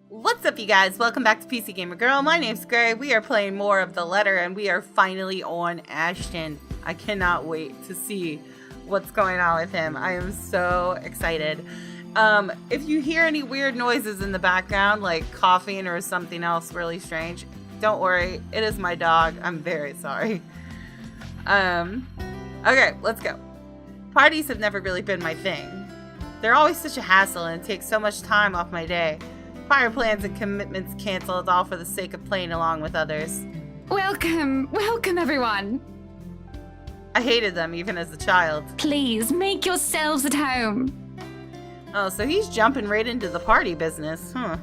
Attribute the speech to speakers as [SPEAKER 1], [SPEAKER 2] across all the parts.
[SPEAKER 1] What's up, you guys? Welcome back to PC Gamer Girl. My name's Gray. We are playing more of The Letter, and we are finally on ASHTON. I cannot wait to see what's going on with him. I am so excited. If you hear any weird noises in the background, like coughing or something else really strange, don't worry. It is my dog. I'm very sorry. Okay, let's go. Parties have never really been my thing. They're always such a hassle, and it takes so much time off my day. Prior plans and commitments canceled, all for the sake of playing along with others.
[SPEAKER 2] Welcome everyone.
[SPEAKER 1] I hated them even as a child.
[SPEAKER 2] Please make yourselves at home.
[SPEAKER 1] Oh, so he's jumping right into the party business, huh?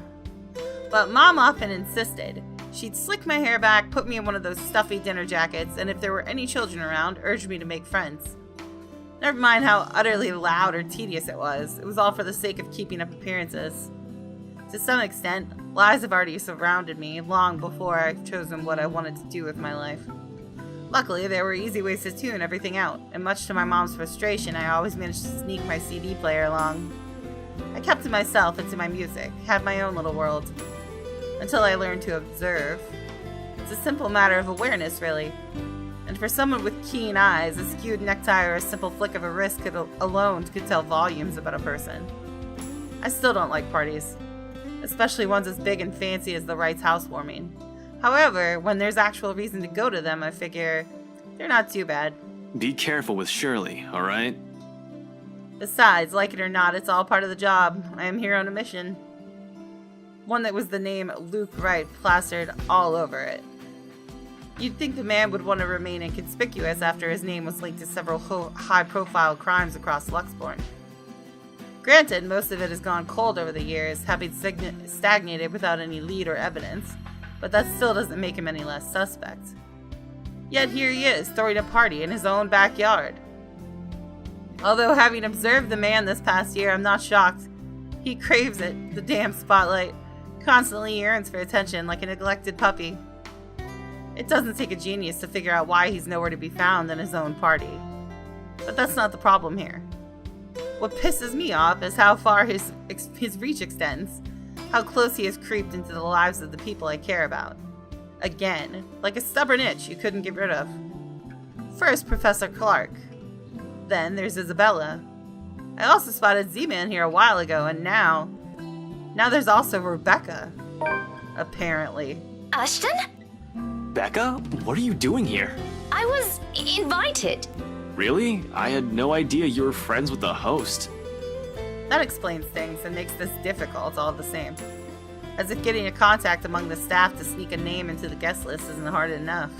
[SPEAKER 1] But Mom often insisted. She'd slick my hair back, put me in one of those stuffy dinner jackets, and if there were any children around, urged me to make friends. Never mind how utterly loud or tedious it was all for the sake of keeping up appearances. To some extent, lies have already surrounded me long before I've chosen what I wanted to do with my life. Luckily, there were easy ways to tune everything out, and much to my mom's frustration, I always managed to sneak my CD player along. I kept to myself and to my music, had my own little world, until I learned to observe. It's a simple matter of awareness, really. And for someone with keen eyes, a skewed necktie or a simple flick of a wrist alone could tell volumes about a person. I still don't like parties, especially ones as big and fancy as the Wright's housewarming. However, when there's actual reason to go to them, I figure they're not too bad.
[SPEAKER 3] Be careful with Shirley, alright?
[SPEAKER 1] Besides, like it or not, it's all part of the job. I am here on a mission. One that was the name Luke Wright plastered all over it. You'd think the man would want to remain inconspicuous after his name was linked to several high-profile crimes across Luxbourne. Granted, most of it has gone cold over the years, having stagnated without any lead or evidence, but that still doesn't make him any less suspect. Yet here he is, throwing a party in his own backyard. Although having observed the man this past year, I'm not shocked. He craves it, the damn spotlight, constantly yearns for attention like a neglected puppy. It doesn't take a genius to figure out why he's nowhere to be found in his own party. But that's not the problem here. What pisses me off is how far his reach extends, how close he has creeped into the lives of the people I care about. Again, like a stubborn itch you couldn't get rid of. First, Professor Clark. Then there's Isabella. I also spotted Z-Man here a while ago, and now there's also Rebecca. Apparently.
[SPEAKER 2] ASHTON?
[SPEAKER 3] Becca? What are you doing here?
[SPEAKER 2] I was invited.
[SPEAKER 3] Really? I had no idea you were friends with the host.
[SPEAKER 1] That explains things and makes this difficult all the same. As if getting a contact among the staff to sneak a name into the guest list isn't hard enough.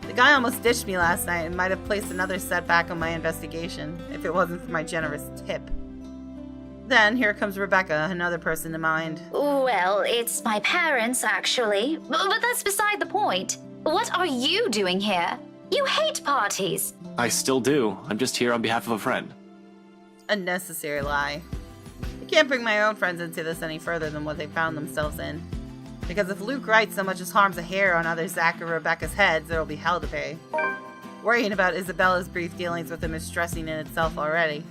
[SPEAKER 1] The guy almost ditched me last night and might have placed another setback on my investigation if it wasn't for my generous tip. Then here comes Rebecca, another person to mind.
[SPEAKER 2] Well, it's my parents, actually. But that's beside the point. What are you doing here? You hate parties.
[SPEAKER 3] I still do. I'm just here on behalf of a friend.
[SPEAKER 1] Unnecessary lie. I can't bring my own friends into this any further than what they found themselves in. Because if Luke Wright so much as harms a hair on either Zach or Rebecca's heads, there'll be hell to pay. Worrying about Isabella's brief dealings with him is stressing in itself already.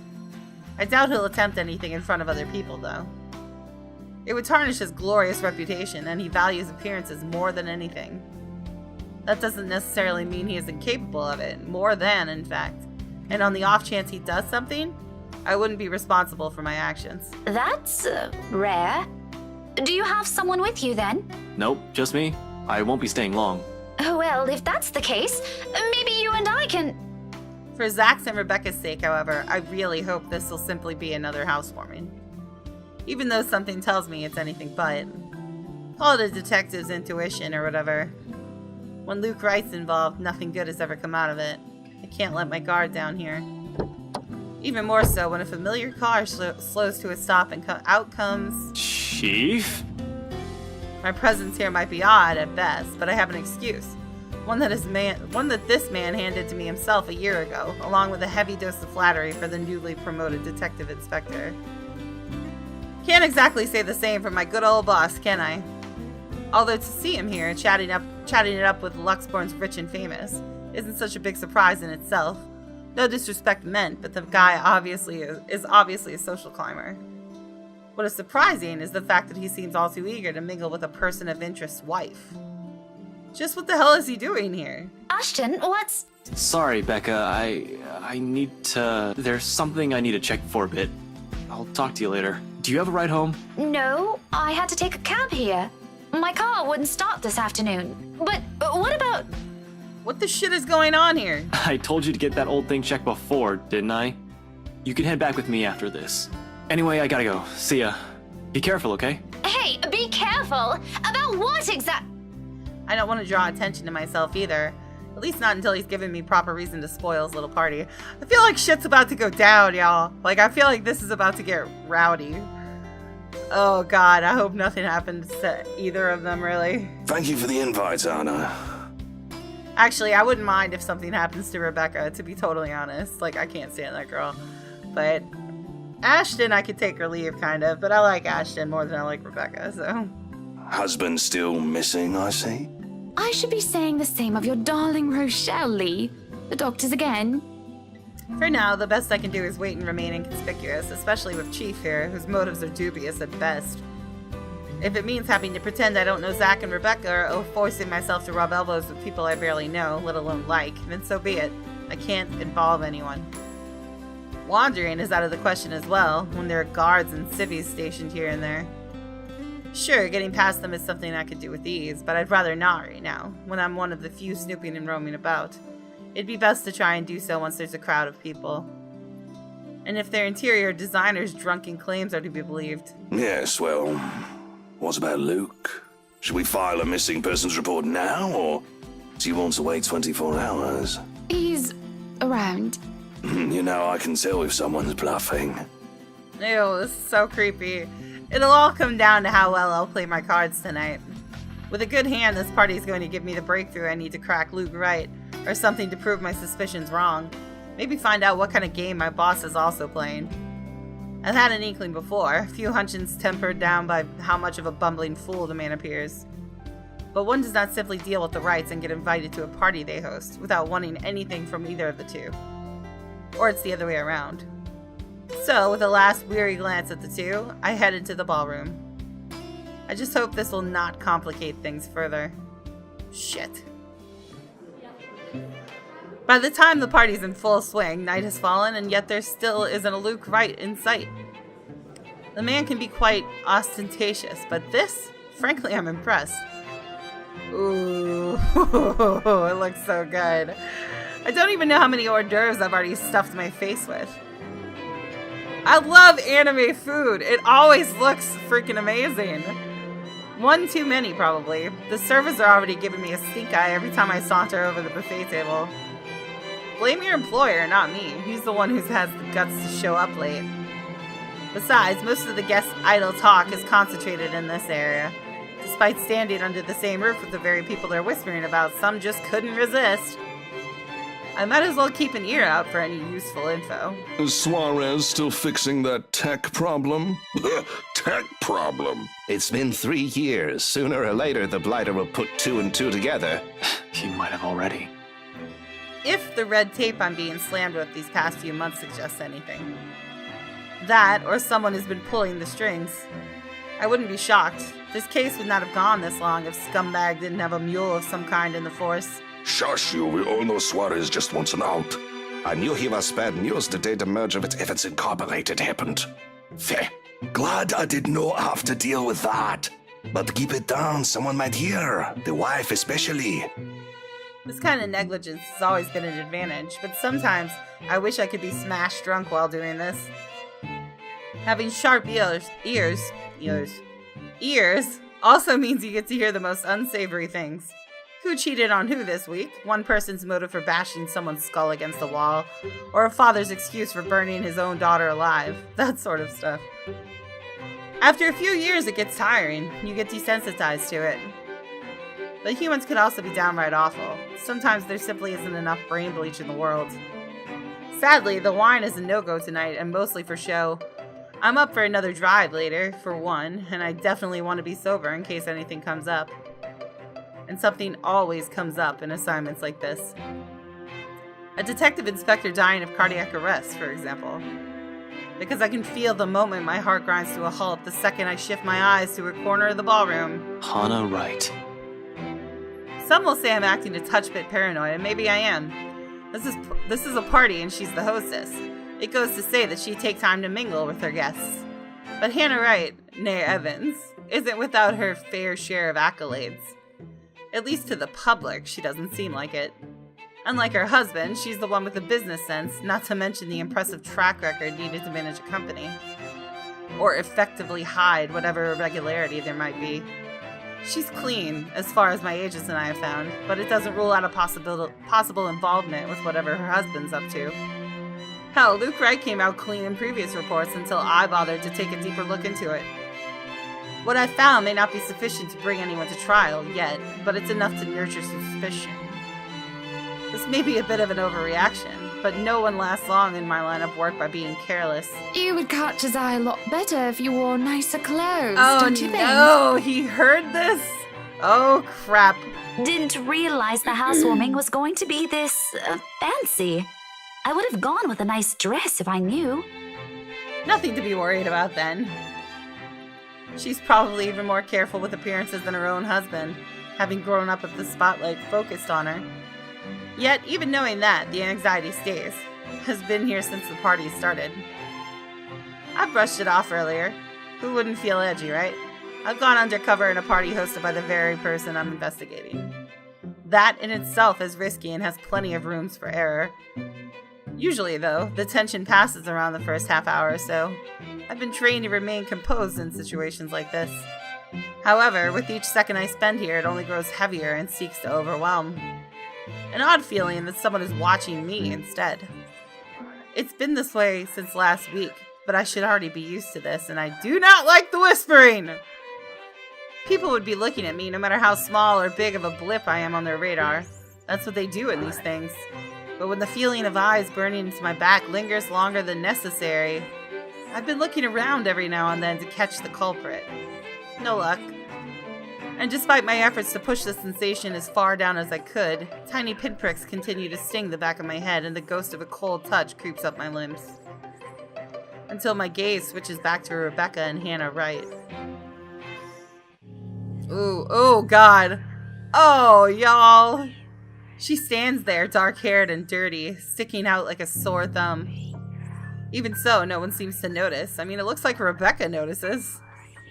[SPEAKER 1] I doubt he'll attempt anything in front of other people, though. It would tarnish his glorious reputation, and he values appearances more than anything. That doesn't necessarily mean he is incapable of it, more than, in fact. And on the off chance he does something, I wouldn't be responsible for my actions.
[SPEAKER 2] That's rare. Do you have someone with you then?
[SPEAKER 3] Nope, just me. I won't be staying long.
[SPEAKER 2] Well, if that's the case, maybe you and I can...
[SPEAKER 1] For Zach's and Rebecca's sake, however, I really hope this will simply be another housewarming. Even though something tells me it's anything but. Call it a detective's intuition or whatever. When Luke Wright's involved, nothing good has ever come out of it. I can't let my guard down here. Even more so when a familiar car slows to a stop and out comes...
[SPEAKER 3] Chief?
[SPEAKER 1] My presence here might be odd at best, but I have an excuse. One that this man handed to me himself a year ago, along with a heavy dose of flattery for the newly promoted detective inspector. Can't exactly say the same for my good old boss, can I? Although to see him here, chatting it up with Luxbourne's rich and famous, isn't such a big surprise in itself. No disrespect meant, but the guy is obviously a social climber. What is surprising is the fact that he seems all too eager to mingle with a person of interest's wife. Just what the hell is he doing here?
[SPEAKER 2] Ashton, what's...
[SPEAKER 3] Sorry, Becca. I need to... There's something I need to check for a bit. I'll talk to you later. Do you have a ride home?
[SPEAKER 2] No, I had to take a cab here. My car wouldn't start this afternoon. But what about...
[SPEAKER 1] What the shit is going on here?
[SPEAKER 3] I told you to get that old thing checked before, didn't I? You can head back with me after this. Anyway, I gotta go. See ya. Be careful, okay?
[SPEAKER 2] Hey, be careful! About what exact...
[SPEAKER 1] I don't want to draw attention to myself either. At least not until he's given me proper reason to spoil his little party. I feel like shit's about to go down, y'all. Like, I feel like this is about to get rowdy. Oh god, I hope nothing happens to either of them, really.
[SPEAKER 4] Thank you for the invite, Anna.
[SPEAKER 1] Actually, I wouldn't mind if something happens to Rebecca, to be totally honest. Like, I can't stand that girl. But Ashton, I could take her leave, kind of. But I like Ashton more than I like Rebecca, so...
[SPEAKER 4] Husband still missing, I see.
[SPEAKER 5] I should be saying the same of your darling Rochelle, Lee. The doctors again.
[SPEAKER 1] For now, the best I can do is wait and remain inconspicuous, especially with Chief here, whose motives are dubious at best. If it means having to pretend I don't know Zach and Rebecca, or forcing myself to rub elbows with people I barely know, let alone like, then so be it. I can't involve anyone. Wandering is out of the question as well, when there are guards and civvies stationed here and there. Sure, getting past them is something I could do with ease, but I'd rather not right now, when I'm one of the few snooping and roaming about. It'd be best to try and do so once there's a crowd of people. And if their interior designers' drunken claims are to be believed.
[SPEAKER 4] Yes, well, what about Luke? Should we file a missing persons report now, or do you want to wait 24 hours?
[SPEAKER 5] He's around.
[SPEAKER 4] You know, I can tell if someone's bluffing.
[SPEAKER 1] Ew, this is so creepy. It'll all come down to how well I'll play my cards tonight. With a good hand, this party is going to give me the breakthrough I need to crack Luke right, or something to prove my suspicions wrong. Maybe find out what kind of game my boss is also playing. I've had an inkling before, a few hunches tempered down by how much of a bumbling fool the man appears. But one does not simply deal with the rights and get invited to a party they host without wanting anything from either of the two. Or it's the other way around. So, with a last weary glance at the two, I headed to the ballroom. I just hope this will not complicate things further. Shit. By the time the party's in full swing, night has fallen, and yet there still isn't a Luke Wright in sight. The man can be quite ostentatious, but this, frankly, I'm impressed. Ooh, it looks so good. I don't even know how many hors d'oeuvres I've already stuffed my face with. I love anime food. It always looks freaking amazing. One too many, probably. The servers are already giving me a stink eye every time I saunter over the buffet table. Blame your employer, not me. He's the one who has the guts to show up late. Besides, most of the guests' idle talk is concentrated in this area. Despite standing under the same roof with the very people they're whispering about, some just couldn't resist. I might as well keep an ear out for any useful info.
[SPEAKER 6] Is Suarez still fixing that tech problem?
[SPEAKER 4] Tech problem?
[SPEAKER 7] It's been 3 years. Sooner or later, the Blighter will put 2 and 2 together.
[SPEAKER 3] He might have already.
[SPEAKER 1] If the red tape I'm being slammed with these past few months suggests anything. That, or someone has been pulling the strings. I wouldn't be shocked. This case would not have gone this long if Scumbag didn't have a mule of some kind in the force.
[SPEAKER 4] Shush you, we all know Suarez just wants an out.
[SPEAKER 7] I knew he was bad news the day the merger with Evans Incorporated happened.
[SPEAKER 4] Fair. Glad I did not have to deal with that. But keep it down, someone might hear. The wife especially.
[SPEAKER 1] This kind of negligence has always been an advantage, but sometimes I wish I could be smashed drunk while doing this. Having sharp ears also means you get to hear the most unsavory things. Who cheated on who this week? One person's motive for bashing someone's skull against the wall, or a father's excuse for burning his own daughter alive. That sort of stuff. After a few years, it gets tiring. You get desensitized to it. But humans could also be downright awful. Sometimes there simply isn't enough brain bleach in the world. Sadly, the wine is a no-go tonight, and mostly for show. I'm up for another drive later, for one, and I definitely want to be sober in case anything comes up. And something always comes up in assignments like this. A detective inspector dying of cardiac arrest, for example. because I can feel the moment my heart grinds to a halt the second I shift my eyes to a corner of the ballroom.
[SPEAKER 3] Hana Wright.
[SPEAKER 1] Some will say I'm acting a touch bit paranoid, and maybe I am. This is a party and she's the hostess. It goes to say that she'd take time to mingle with her guests. But Hannah Wright, née Evans, isn't without her fair share of accolades. At least to the public, she doesn't seem like it. Unlike her husband, she's the one with the business sense, not to mention the impressive track record needed to manage a company. Or effectively hide whatever irregularity there might be. She's clean, as far as my agents and I have found, but it doesn't rule out a possible involvement with whatever her husband's up to. Hell, Luke Wright came out clean in previous reports until I bothered to take a deeper look into it. What I found may not be sufficient to bring anyone to trial yet, but it's enough to nurture suspicion. This may be a bit of an overreaction, but no one lasts long in my line of work by being careless.
[SPEAKER 5] You would catch his eye a lot better if you wore nicer clothes,
[SPEAKER 1] Oh
[SPEAKER 5] don't you think?
[SPEAKER 1] no, he heard this? Oh crap.
[SPEAKER 2] Didn't realize the housewarming was going to be this fancy. I would have gone with a nice dress if I knew.
[SPEAKER 1] Nothing to be worried about then. She's probably even more careful with appearances than her own husband, having grown up with the spotlight focused on her. Yet, even knowing that, the anxiety stays. Has been here since the party started. I brushed it off earlier. Who wouldn't feel edgy, right? I've gone undercover in a party hosted by the very person I'm investigating. That in itself is risky and has plenty of rooms for error. Usually, though, the tension passes around the first half hour or so. I've been trained to remain composed in situations like this. However, with each second I spend here, it only grows heavier and seeks to overwhelm. An odd feeling that someone is watching me instead. It's been this way since last week, but I should already be used to this, and I do not like the whispering! People would be looking at me no matter how small or big of a blip I am on their radar. That's what they do in these things. But when the feeling of eyes burning into my back lingers longer than necessary, I've been looking around every now and then to catch the culprit. No luck. And despite my efforts to push the sensation as far down as I could, tiny pinpricks continue to sting the back of my head and the ghost of a cold touch creeps up my limbs. Until my gaze switches back to Rebecca and Hannah Wright. Ooh, oh god. Oh, y'all. She stands there, dark-haired and dirty, sticking out like a sore thumb. Even so, no one seems to notice. I mean, it looks like Rebecca notices.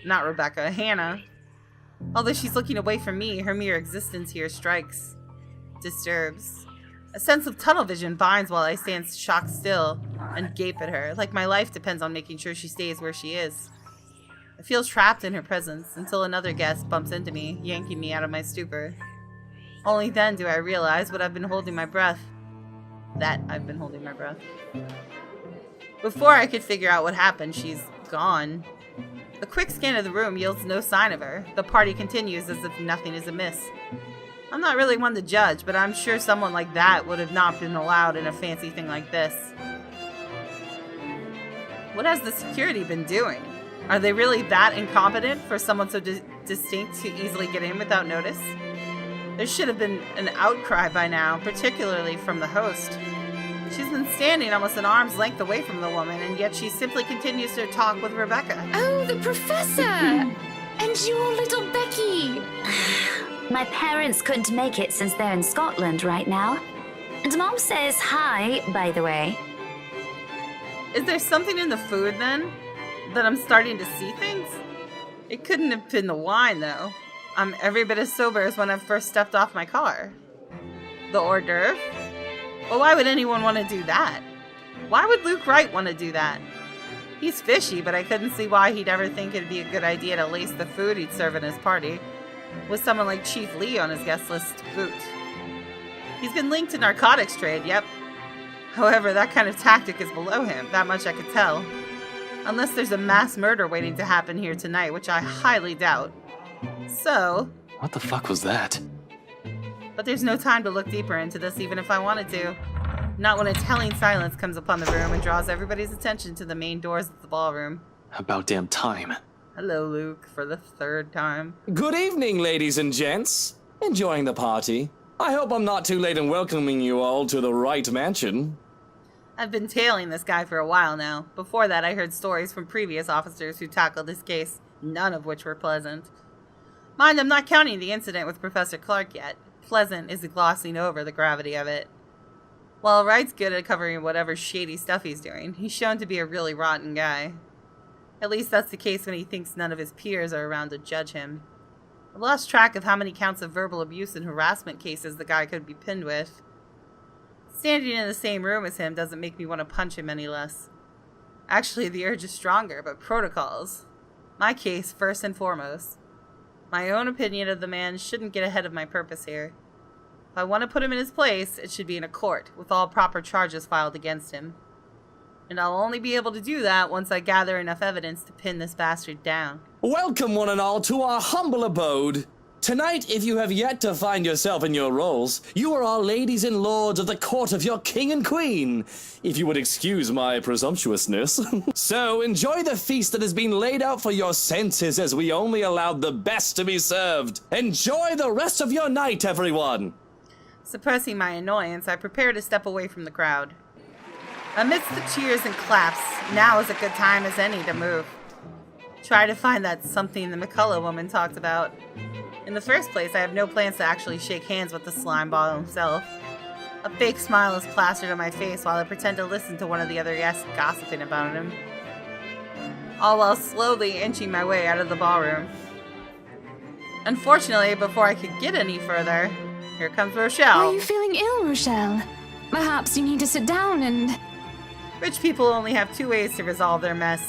[SPEAKER 1] Not Rebecca, Hannah. Although she's looking away from me, her mere existence here strikes. Disturbs. A sense of tunnel vision binds while I stand shocked still and gape at her, like my life depends on making sure she stays where she is. I feel trapped in her presence until another guest bumps into me, yanking me out of my stupor. Only then do I realize what I've been holding my breath. That I've been holding my breath. Before I could figure out what happened, she's gone. A quick scan of the room yields no sign of her. The party continues as if nothing is amiss. I'm not really one to judge, but I'm sure someone like that would have not been allowed in a fancy thing like this. What has the security been doing? Are they really that incompetent for someone so distinct to easily get in without notice? There should have been an outcry by now, particularly from the host. She's been standing almost an arm's length away from the woman, and yet she simply continues to talk with Rebecca.
[SPEAKER 5] Oh, the professor! And your little Becky!
[SPEAKER 2] My parents couldn't make it since they're in Scotland right now. And Mom says hi, by the way.
[SPEAKER 1] Is there something in the food, then? That I'm starting to see things? It couldn't have been the wine, though. I'm every bit as sober as when I first stepped off my car. The hors d'oeuvre? Well, why would anyone want to do that? Why would Luke Wright want to do that? He's fishy, but I couldn't see why he'd ever think it'd be a good idea to lace the food he'd serve at his party with someone like Chief Lee on his guest list to boot. He's been linked to narcotics trade, yep. However, that kind of tactic is below him, that much I could tell. Unless there's a mass murder waiting to happen here tonight, which I highly doubt. So...
[SPEAKER 3] What the fuck was that?
[SPEAKER 1] But there's no time to look deeper into this even if I wanted to. Not when a telling silence comes upon the room and draws everybody's attention to the main doors of the ballroom.
[SPEAKER 3] About damn time.
[SPEAKER 1] Hello, Luke, for the third time.
[SPEAKER 8] Good evening, ladies and gents. Enjoying the party? I hope I'm not too late in welcoming you all to the Wright Mansion.
[SPEAKER 1] I've been tailing this guy for a while now. Before that, I heard stories from previous officers who tackled this case, none of which were pleasant. Mind, I'm not counting the incident with Professor Clark yet. Pleasant is glossing over the gravity of it. While Wright's good at covering whatever shady stuff he's doing, he's shown to be a really rotten guy. At least that's the case when he thinks none of his peers are around to judge him. I've lost track of how many counts of verbal abuse and harassment cases the guy could be pinned with. Standing in the same room as him doesn't make me want to punch him any less. Actually, the urge is stronger, but protocols. My case, first and foremost. My own opinion of the man shouldn't get ahead of my purpose here. If I want to put him in his place, it should be in a court, with all proper charges filed against him. And I'll only be able to do that once I gather enough evidence to pin this bastard down.
[SPEAKER 8] Welcome, one and all, to our humble abode. Tonight, if you have yet to find yourself in your roles, you are all ladies and lords of the court of your king and queen, if you would excuse my presumptuousness. So, enjoy the feast that has been laid out for your senses as we only allowed the best to be served. Enjoy the rest of your night, everyone!
[SPEAKER 1] Suppressing my annoyance, I prepare to step away from the crowd. Amidst the cheers and claps, now is a good time as any to move. Try to find that something the McCullough woman talked about. In the first place, I have no plans to actually shake hands with the slime ball himself. A fake smile is plastered on my face while I pretend to listen to one of the other guests gossiping about him. All while slowly inching my way out of the ballroom. Unfortunately, before I could get any further, here comes Rochelle.
[SPEAKER 5] Are you feeling ill, Rochelle? Perhaps you need to sit down and...
[SPEAKER 1] Rich people only have two ways to resolve their mess.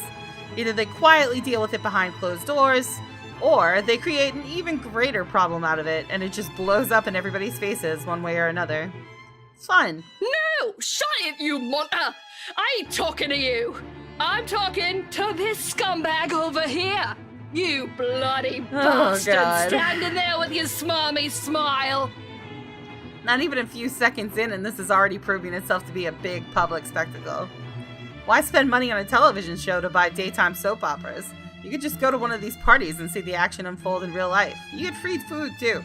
[SPEAKER 1] Either they quietly deal with it behind closed doors, or they create an even greater problem out of it, and it just blows up in everybody's faces one way or another. It's fun.
[SPEAKER 9] No! Shut it, you monster! I ain't talking to you! I'm talking to this scumbag over here! You bloody bastard
[SPEAKER 1] God.
[SPEAKER 9] standing there with your smarmy smile!
[SPEAKER 1] Not even a few seconds in, and this is already proving itself to be a big public spectacle. Why spend money on a television show to buy daytime soap operas? You could just go to one of these parties and see the action unfold in real life. You get free food, too.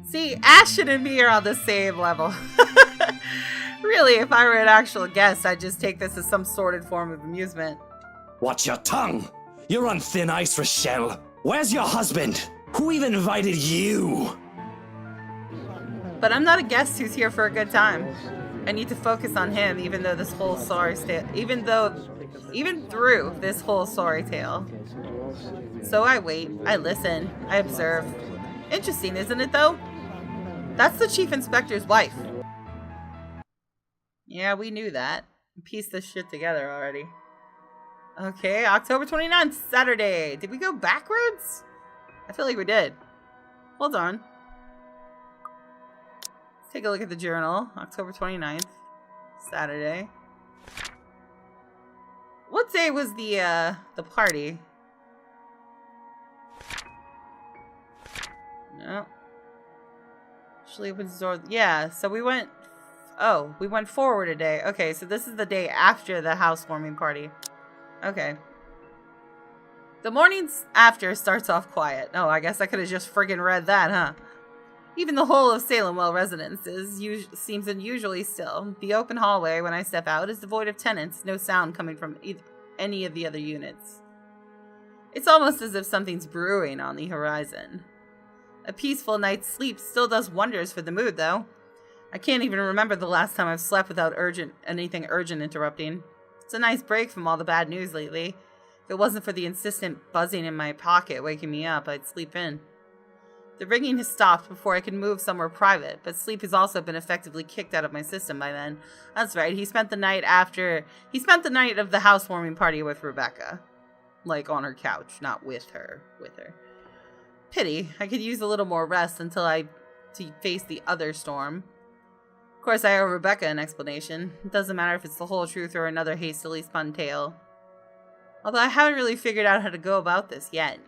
[SPEAKER 1] See, Ashton and me are on the same level. Really, if I were an actual guest, I'd just take this as some sordid form of amusement.
[SPEAKER 8] Watch your tongue! You're on thin ice, Rochelle. Where's your husband? Who even invited you?
[SPEAKER 1] But I'm not a guest who's here for a good time. I need to focus on him, even through this whole sorry tale. So I wait, I listen, I observe. Interesting, isn't it, though? That's the chief inspector's wife. Yeah, we knew that. Pieced this shit together already. Okay, October 29th, Saturday. Did we go backwards? I feel like we did. Hold on. Let's take a look at the journal. October 29th, Saturday. What day was the party? No. Actually opens the door. Yeah, so we went... Oh, we went forward a day. Okay, so this is the day after the housewarming party. Okay. The mornings after starts off quiet. Oh, I guess I could have just friggin' read that, huh? Even the whole of Salem Well residences seems unusually still. The open hallway, when I step out, is devoid of tenants, no sound coming from any of the other units. It's almost as if something's brewing on the horizon. A peaceful night's sleep still does wonders for the mood, though. I can't even remember the last time I've slept without anything urgent interrupting. It's a nice break from all the bad news lately. If it wasn't for the insistent buzzing in my pocket waking me up, I'd sleep in. The ringing has stopped before I can move somewhere private, but sleep has also been effectively kicked out of my system by then. That's right, he spent the night of the housewarming party with Rebecca. Like, on her couch, not with her. Pity, I could use a little more rest to face the other storm. Of course, I owe Rebecca an explanation. It doesn't matter if it's the whole truth or another hastily spun tale. Although I haven't really figured out how to go about this yet.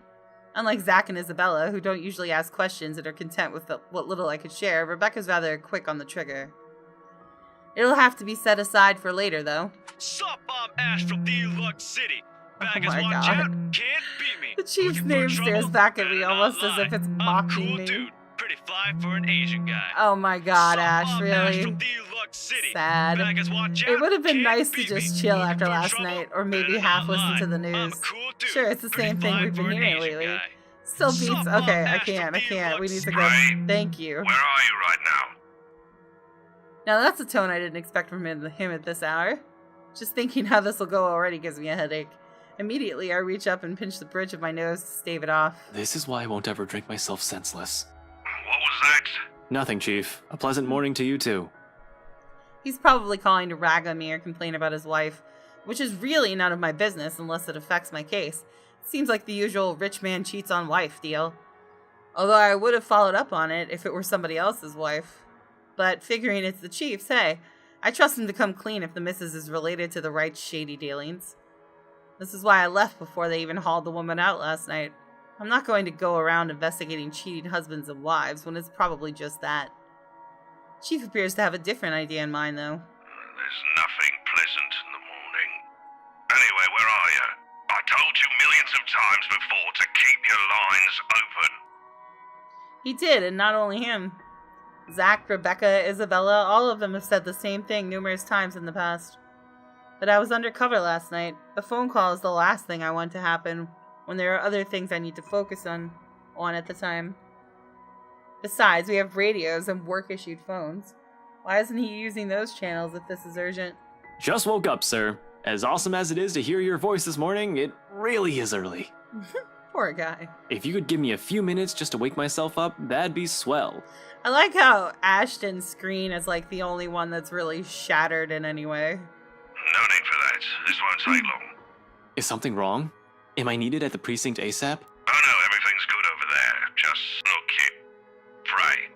[SPEAKER 1] Unlike Zach and Isabella, who don't usually ask questions and are content with what little I could share, Rebecca's rather quick on the trigger. It'll have to be set aside for later, though.
[SPEAKER 10] Sup, I'm Ash from Deluxe City. Back as
[SPEAKER 1] my
[SPEAKER 10] one
[SPEAKER 1] God.
[SPEAKER 10] champ, can't beat me.
[SPEAKER 1] The chief's
[SPEAKER 10] Looking for
[SPEAKER 1] name
[SPEAKER 10] trouble?
[SPEAKER 1] stares back at me
[SPEAKER 10] Better
[SPEAKER 1] almost
[SPEAKER 10] not
[SPEAKER 1] as if
[SPEAKER 10] lie.
[SPEAKER 1] it's
[SPEAKER 10] I'm
[SPEAKER 1] mocking
[SPEAKER 10] cool
[SPEAKER 1] me.
[SPEAKER 10] dude. Pretty fly for an Asian guy.
[SPEAKER 1] Oh my God,
[SPEAKER 10] Sup,
[SPEAKER 1] Ash,
[SPEAKER 10] I'm
[SPEAKER 1] really?
[SPEAKER 10] Ash from Deluxe Luck City.
[SPEAKER 1] Sad.
[SPEAKER 10] Baggers, watch
[SPEAKER 1] It
[SPEAKER 10] out.
[SPEAKER 1] would have been
[SPEAKER 10] Can't
[SPEAKER 1] nice to
[SPEAKER 10] beat
[SPEAKER 1] just
[SPEAKER 10] me.
[SPEAKER 1] chill
[SPEAKER 10] Looking
[SPEAKER 1] after
[SPEAKER 10] for
[SPEAKER 1] last
[SPEAKER 10] trouble?
[SPEAKER 1] night, or maybe
[SPEAKER 10] Better
[SPEAKER 1] half
[SPEAKER 10] not
[SPEAKER 1] listen to the
[SPEAKER 10] lie. I'm
[SPEAKER 1] news.
[SPEAKER 10] a cool dude.
[SPEAKER 1] Sure, it's the
[SPEAKER 10] Pretty
[SPEAKER 1] same thing
[SPEAKER 10] fine
[SPEAKER 1] we've
[SPEAKER 10] for
[SPEAKER 1] been
[SPEAKER 10] an
[SPEAKER 1] hearing
[SPEAKER 10] Asian
[SPEAKER 1] lately.
[SPEAKER 10] guy.
[SPEAKER 1] Still beats.
[SPEAKER 10] Sup, Bob
[SPEAKER 1] Okay, I
[SPEAKER 10] Nash from
[SPEAKER 1] can't. We
[SPEAKER 10] Deluxe
[SPEAKER 1] need to go.
[SPEAKER 4] Ray?
[SPEAKER 1] Thank you.
[SPEAKER 4] Where are you right now?
[SPEAKER 1] Now that's a tone I didn't expect from him at this hour. Just thinking how this will go already gives me a headache. Immediately, I reach up and pinch the bridge of my nose to stave it off.
[SPEAKER 3] This is why I won't ever drink myself senseless.
[SPEAKER 4] What was that?
[SPEAKER 3] Nothing, Chief. A pleasant morning to you, too.
[SPEAKER 1] He's probably calling to rag on me or complain about his wife, which is really none of my business unless it affects my case. Seems like the usual rich man cheats on wife deal. Although I would have followed up on it if it were somebody else's wife. But figuring it's the chief's, hey, I trust him to come clean if the missus is related to the right shady dealings. This is why I left before they even hauled the woman out last night. I'm not going to go around investigating cheating husbands and wives when it's probably just that. Chief appears to have a different idea in mind, though.
[SPEAKER 4] There's nothing pleasant in the morning. Anyway, where are you? I told you millions of times before to keep your lines open.
[SPEAKER 1] He did, and not only him. Zach, Rebecca, Isabella, all of them have said the same thing numerous times in the past. But I was undercover last night. A phone call is the last thing I want to happen when there are other things I need to focus on at the time. Besides, we have radios and work-issued phones. Why isn't he using those channels if this is urgent?
[SPEAKER 3] Just woke up, sir. As awesome as it is to hear your voice this morning, it really is early.
[SPEAKER 1] Poor guy.
[SPEAKER 3] If you could give me a few minutes just to wake myself up, that'd be swell.
[SPEAKER 1] I like how Ashton's screen is like the only one that's really shattered in any way.
[SPEAKER 4] No need for that. This won't take long.
[SPEAKER 3] Is something wrong? Am I needed at the precinct ASAP?
[SPEAKER 4] Oh no, everything's good over there. Just look, kid. Frey.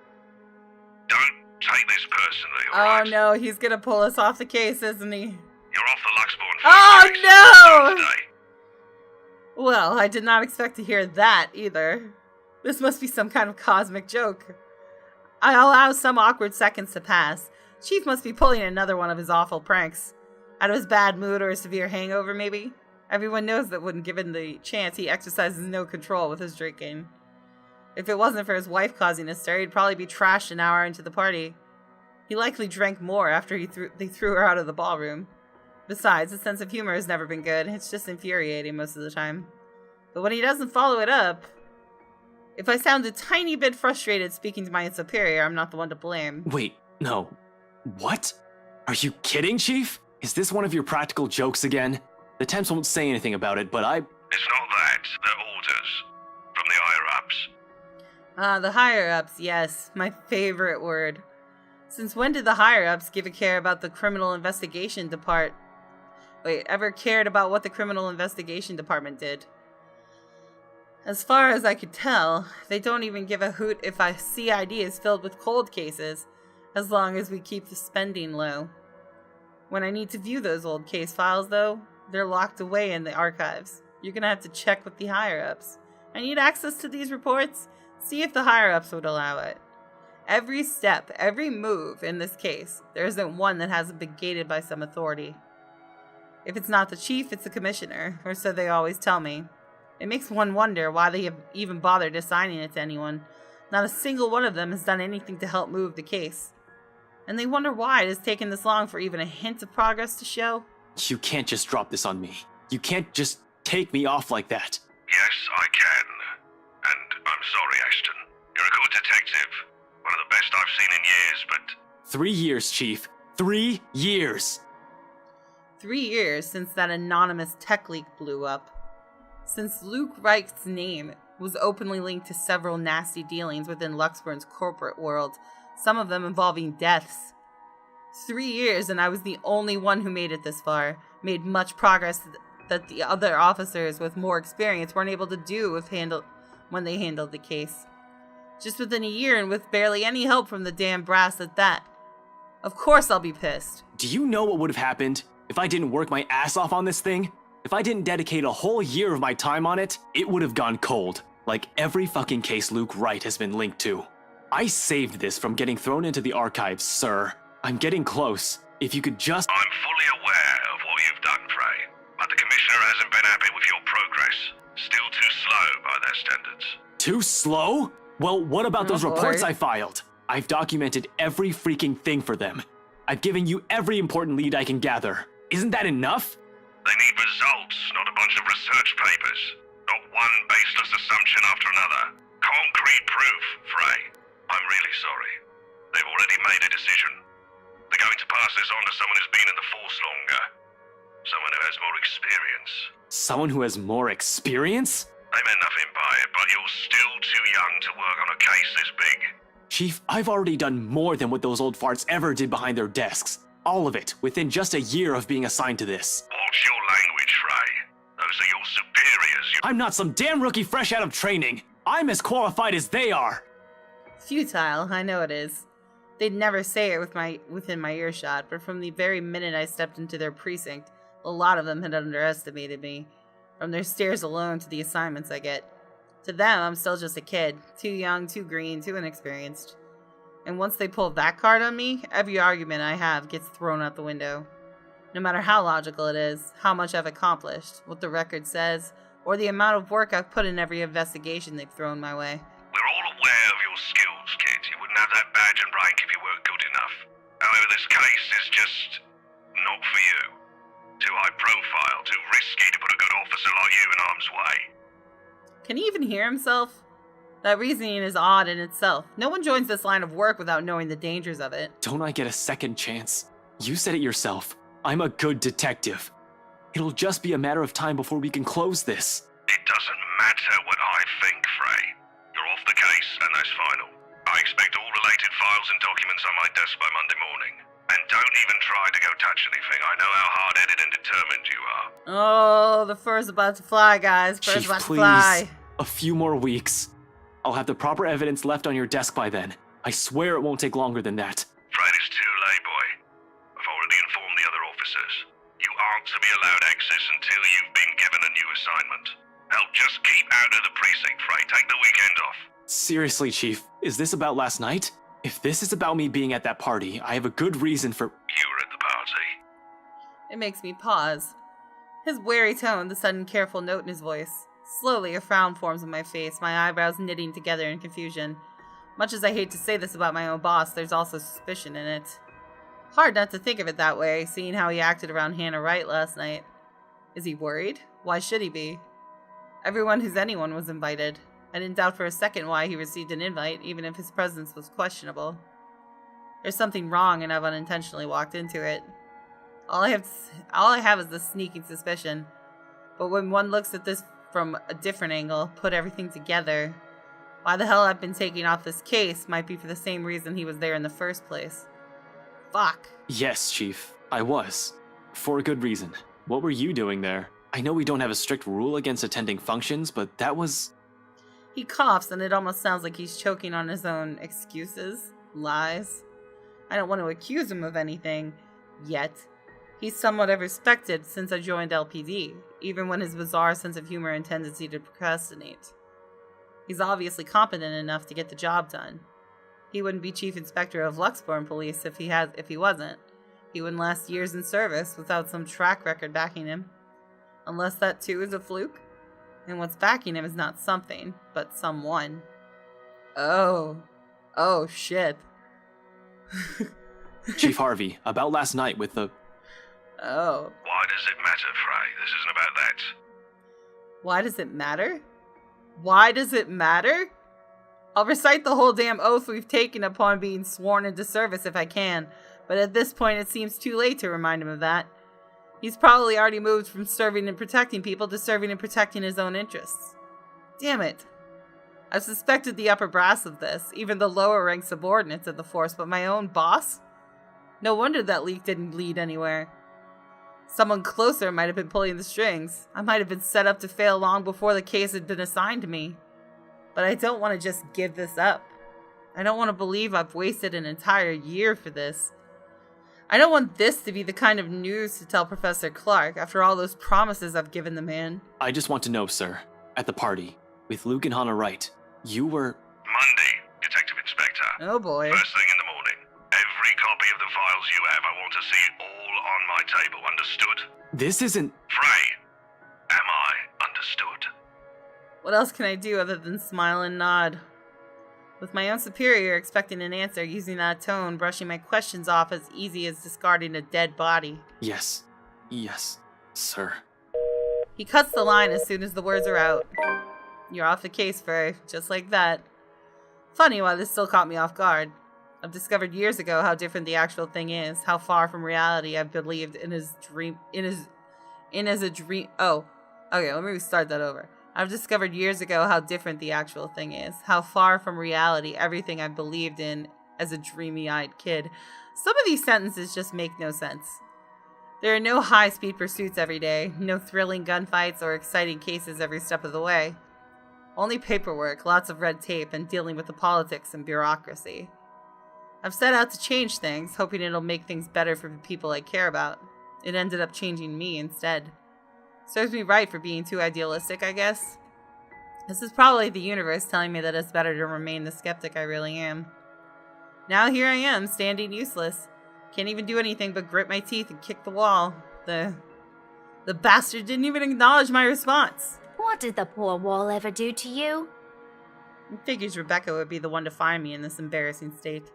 [SPEAKER 4] Don't take this personally,
[SPEAKER 1] Oh
[SPEAKER 4] alright?
[SPEAKER 1] no, he's gonna pull us off the case, isn't he?
[SPEAKER 4] You're off the Luxbourne
[SPEAKER 1] Oh,
[SPEAKER 4] first case.
[SPEAKER 1] no!
[SPEAKER 4] Not today.
[SPEAKER 1] Well, I did not expect to hear that either. This must be some kind of cosmic joke. I allow some awkward seconds to pass. Chief must be pulling another one of his awful pranks. Out of his bad mood or a severe hangover, maybe? Everyone knows that when given the chance, he exercises no control with his drinking. If it wasn't for his wife causing a stir, he'd probably be trashed an hour into the party. He likely drank more after they threw her out of the ballroom. Besides, his sense of humor has never been good. It's just infuriating most of the time. But when he doesn't follow it up... If I sound a tiny bit frustrated speaking to my superior, I'm not the one to blame.
[SPEAKER 3] Wait, no. What? Are you kidding, Chief? Is this one of your practical jokes again? The temps won't say anything about it, but I...
[SPEAKER 4] It's not that. They're orders. From the higher-ups.
[SPEAKER 1] The higher-ups, yes. My favorite word. Since when did the higher-ups give a care about the criminal investigation ever cared about what the criminal investigation department did? As far as I could tell, they don't even give a hoot if a CID is filled with cold cases, as long as we keep the spending low. When I need to view those old case files, though, they're locked away in the archives. You're gonna have to check with the higher-ups. I need access to these reports. See if the higher-ups would allow it. Every step, every move in this case, there isn't one that hasn't been gated by some authority. If it's not the chief, it's the commissioner, or so they always tell me. It makes one wonder why they have even bothered assigning it to anyone. Not a single one of them has done anything to help move the case. And they wonder why it has taken this long for even a hint of progress to show.
[SPEAKER 3] You can't just drop this on me. You can't just take me off like that.
[SPEAKER 4] Yes, I can. And I'm sorry, Ashton. You're a good detective. One of the best I've seen in years, but...
[SPEAKER 3] 3 years, Chief. 3 years!
[SPEAKER 1] 3 years since that anonymous tech leak blew up. Since Luke Wright's name was openly linked to several nasty dealings within Luxbourne's corporate world, some of them involving deaths. 3 years, and I was the only one who made it this far, made much progress that the other officers with more experience weren't able to do when they handled the case. Just within a year and with barely any help from the damn brass at that. Of course I'll be pissed.
[SPEAKER 3] Do you know what would have happened if I didn't work my ass off on this thing? If I didn't dedicate a whole year of my time on it, it would have gone cold, like every fucking case Luke Wright has been linked to. I saved this from getting thrown into the archives, sir. I'm getting close. If you could just...
[SPEAKER 4] I'm fully aware of what you've done, Frey. But the Commissioner hasn't been happy with your progress. Still too slow by their standards.
[SPEAKER 3] Too slow? Well, what about those reports I filed? I've documented every freaking thing for them. I've given you every important lead I can gather. Isn't that enough?
[SPEAKER 4] They need results, not a bunch of research papers. Not one baseless assumption after another. Concrete proof, Frey. I'm really sorry. They've already made a decision. They're going to pass this on to someone who's been in the Force longer. Someone who has more experience.
[SPEAKER 3] Someone who has more experience?
[SPEAKER 4] They meant nothing by it, but you're still too young to work on a case this big.
[SPEAKER 3] Chief, I've already done more than what those old farts ever did behind their desks. All of it, within just a year of being assigned to this.
[SPEAKER 4] Watch your language, Frey. Those are your superiors.
[SPEAKER 3] I'm not some damn rookie fresh out of training. I'm as qualified as they are.
[SPEAKER 1] Futile, I know it is. They'd never say it within my earshot, but from the very minute I stepped into their precinct, a lot of them had underestimated me. From their stares alone to the assignments I get. To them, I'm still just a kid. Too young, too green, too inexperienced. And once they pull that card on me, every argument I have gets thrown out the window. No matter how logical it is, how much I've accomplished, what the record says, or the amount of work I've put in every investigation they've thrown my way.
[SPEAKER 4] We're all aware of your skills, kid. You wouldn't have that badge and rank if you weren't good enough. However, this case is just not for you. Too high profile, too risky to put a good officer like you in harm's way.
[SPEAKER 1] Can he even hear himself? That reasoning is odd in itself. No one joins this line of work without knowing the dangers of it.
[SPEAKER 3] Don't I get a second chance? You said it yourself. I'm a good detective. It'll just be a matter of time before we can close this.
[SPEAKER 4] It doesn't matter what I think, Frey. You're off the case, and that's final. I expect all related files and documents on my desk by Monday morning. And don't even try to go touch anything. I know how hard-headed and determined you are.
[SPEAKER 1] Oh, the fur's about to fly, guys. Fur's
[SPEAKER 3] Chief,
[SPEAKER 1] about to
[SPEAKER 3] please.
[SPEAKER 1] fly.
[SPEAKER 3] A few more weeks. I'll have the proper evidence left on your desk by then. I swear it won't take longer than that.
[SPEAKER 4] Fred, it's too late, boy. I've already informed the other officers. You aren't to be allowed access until you've been given a new assignment. Hell, just keep out of the precinct, Frey. Take the weekend off.
[SPEAKER 3] Seriously, Chief, is this about last night? If this is about me being at that party, I have a good reason for—
[SPEAKER 4] You were at the party.
[SPEAKER 1] It makes me pause. His wary tone, the sudden careful note in his voice. Slowly, a frown forms on my face, my eyebrows knitting together in confusion. Much as I hate to say this about my own boss, there's also suspicion in it. Hard not to think of it that way, seeing how he acted around Hannah Wright last night. Is he worried? Why should he be? Everyone who's anyone was invited. I didn't doubt for a second why he received an invite, even if his presence was questionable. There's something wrong, and I've unintentionally walked into it. All I have is this sneaking suspicion. But when one looks at this from a different angle, put everything together, why the hell I've been taking off this case might be for the same reason he was there in the first place. Fuck.
[SPEAKER 3] Yes, Chief, I was. For a good reason. What were you doing there? I know we don't have a strict rule against attending functions, but that was—
[SPEAKER 1] He coughs, and it almost sounds like he's choking on his own excuses, lies. I don't want to accuse him of anything, yet. He's somewhat of respected since I joined LPD, even when his bizarre sense of humor and tendency to procrastinate. He's obviously competent enough to get the job done. He wouldn't be Chief Inspector of Luxborn Police if he wasn't. He wouldn't last years in service without some track record backing him. Unless that too is a fluke? And what's backing him is not something, but someone. Oh. Oh, shit.
[SPEAKER 3] Chief Harvey, about last night with the—
[SPEAKER 1] Oh.
[SPEAKER 4] Why does it matter, Frey? This isn't about that.
[SPEAKER 1] Why does it matter? Why does it matter? I'll recite the whole damn oath we've taken upon being sworn into service if I can, but at this point it seems too late to remind him of that. He's probably already moved from serving and protecting people to serving and protecting his own interests. Damn it. I've suspected the upper brass of this, even the lower ranked subordinates of the force, but my own boss? No wonder that leak didn't lead anywhere. Someone closer might have been pulling the strings. I might have been set up to fail long before the case had been assigned to me. But I don't want to just give this up. I don't want to believe I've wasted an entire year for this. I don't want this to be the kind of news to tell Professor Clark after all those promises I've given the man.
[SPEAKER 3] I just want to know, sir, at the party, with Luke and Hannah Wright, you were—
[SPEAKER 4] Monday, Detective Inspector.
[SPEAKER 1] Oh boy.
[SPEAKER 4] First thing in the morning. Every copy of the files you have, I want to see all on my table, understood?
[SPEAKER 3] This isn't—
[SPEAKER 4] Frey, am I understood?
[SPEAKER 1] What else can I do other than smile and nod? With my own superior expecting an answer using that tone, brushing my questions off as easy as discarding a dead body.
[SPEAKER 3] Yes. Yes, sir.
[SPEAKER 1] He cuts the line as soon as the words are out. You're off the case, Frey. Just like that. Funny why this still caught me off guard. I've discovered years ago how different the actual thing is, how far from reality I've believed in as a dream. Oh, okay, let me start that over. I've discovered years ago how different the actual thing is, how far from reality everything I believed in as a dreamy-eyed kid. Some of these sentences just make no sense. There are no high-speed pursuits every day, no thrilling gunfights or exciting cases every step of the way. Only paperwork, lots of red tape, and dealing with the politics and bureaucracy. I've set out to change things, hoping it'll make things better for the people I care about. It ended up changing me instead. Serves me right for being too idealistic, I guess. This is probably the universe telling me that it's better to remain the skeptic I really am. Now here I am, standing useless. Can't even do anything but grit my teeth and kick the wall. The bastard didn't even acknowledge my response.
[SPEAKER 2] What did the poor wall ever do to you?
[SPEAKER 1] It figures Rebecca would be the one to find me in this embarrassing state.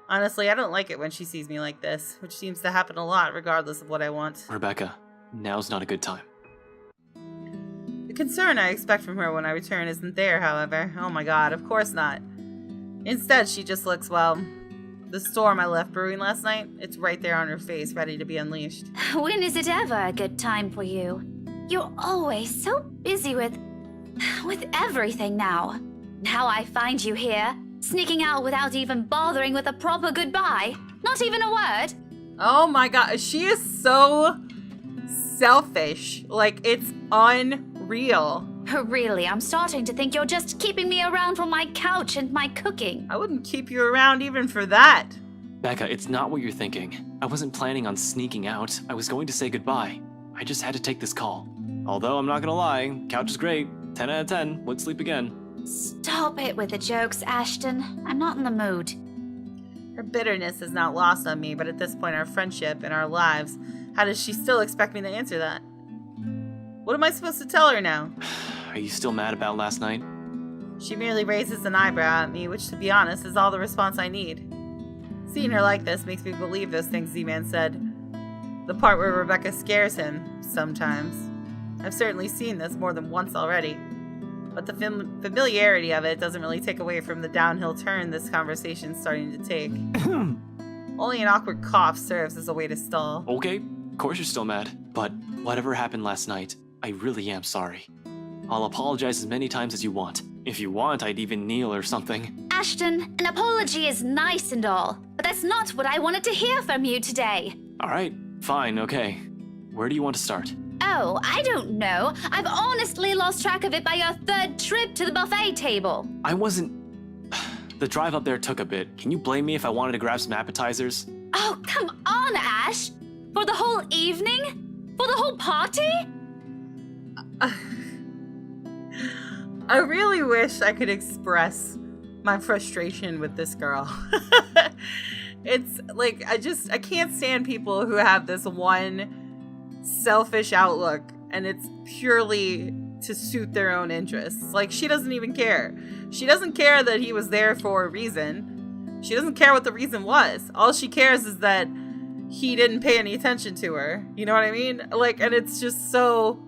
[SPEAKER 1] Honestly, I don't like it when she sees me like this, which seems to happen a lot regardless of what I want.
[SPEAKER 3] Rebecca, now's not a good time.
[SPEAKER 1] The concern I expect from her when I return isn't there, however. Oh my god, of course not. Instead, she just looks, well, the storm I left brewing last night, it's right there on her face, ready to be unleashed.
[SPEAKER 2] When is it ever a good time for you? You're always so busy with everything now. Now I find you here, sneaking out without even bothering with a proper goodbye. Not even a word.
[SPEAKER 1] Oh my god, she is so selfish. Like, it's unreal.
[SPEAKER 2] Really, I'm starting to think you're just keeping me around for my couch and my cooking.
[SPEAKER 1] I wouldn't keep you around even for that.
[SPEAKER 3] Becca, it's not what you're thinking. I wasn't planning on sneaking out. I was going to say goodbye. I just had to take this call. Although, I'm not gonna lie, couch is great. 10 out of 10, would sleep again.
[SPEAKER 2] Stop it with the jokes, Ashton. I'm not in the mood.
[SPEAKER 1] Her bitterness is not lost on me, but at this point, our friendship and our lives, how does she still expect me to answer that? What am I supposed to tell her now?
[SPEAKER 3] Are you still mad about last night?
[SPEAKER 1] She merely raises an eyebrow at me, which, to be honest, is all the response I need. Seeing her like this makes me believe those things Z-Man said. The part where Rebecca scares him, sometimes. I've certainly seen this more than once already. But the familiarity of it doesn't really take away from the downhill turn this conversation's starting to take. Only an awkward cough serves as a way to stall.
[SPEAKER 3] Okay, of course you're still mad. But whatever happened last night, I really am sorry. I'll apologize as many times as you want. If you want, I'd even kneel or something.
[SPEAKER 2] Ashton, an apology is nice and all, but that's not what I wanted to hear from you today.
[SPEAKER 3] Alright, fine, okay. Where do you want to start?
[SPEAKER 2] Oh, I don't know. I've honestly lost track of it by your third trip to the buffet table.
[SPEAKER 3] I wasn't... The drive up there took a bit. Can you blame me if I wanted to grab some appetizers?
[SPEAKER 2] Oh, come on, Ash! For the whole evening? For the whole party?
[SPEAKER 1] I really wish I could express my frustration with this girl. It's like, I can't stand people who have this one selfish outlook and it's purely to suit their own interests. Like, she doesn't even care. She doesn't care that he was there for a reason. She doesn't care what the reason was. All she cares is that he didn't pay any attention to her. You know what I mean? Like, and it's just so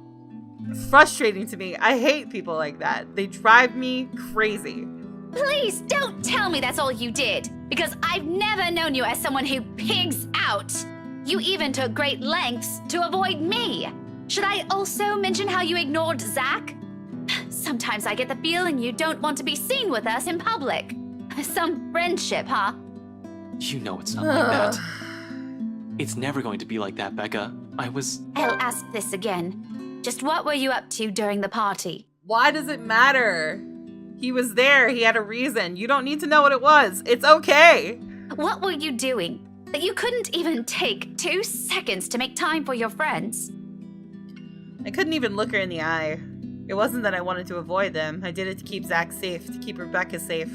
[SPEAKER 1] frustrating to me. I hate people like that. They drive me crazy.
[SPEAKER 2] Please don't tell me that's all you did, because I've never known you as someone who pigs out. You even took great lengths to avoid me. Should I also mention how you ignored Zach? Sometimes I get the feeling you don't want to be seen with us in public. Some friendship, huh?
[SPEAKER 3] You know it's not like that. It's never going to be like that, Becca.
[SPEAKER 2] I'll ask this again. Just what were you up to during the party?
[SPEAKER 1] Why does it matter? He was there. He had a reason. You don't need to know what it was. It's okay.
[SPEAKER 2] What were you doing that you couldn't even take 2 seconds to make time for your friends?
[SPEAKER 1] I couldn't even look her in the eye. It wasn't that I wanted to avoid them. I did it to keep Zach safe, to keep Rebecca safe.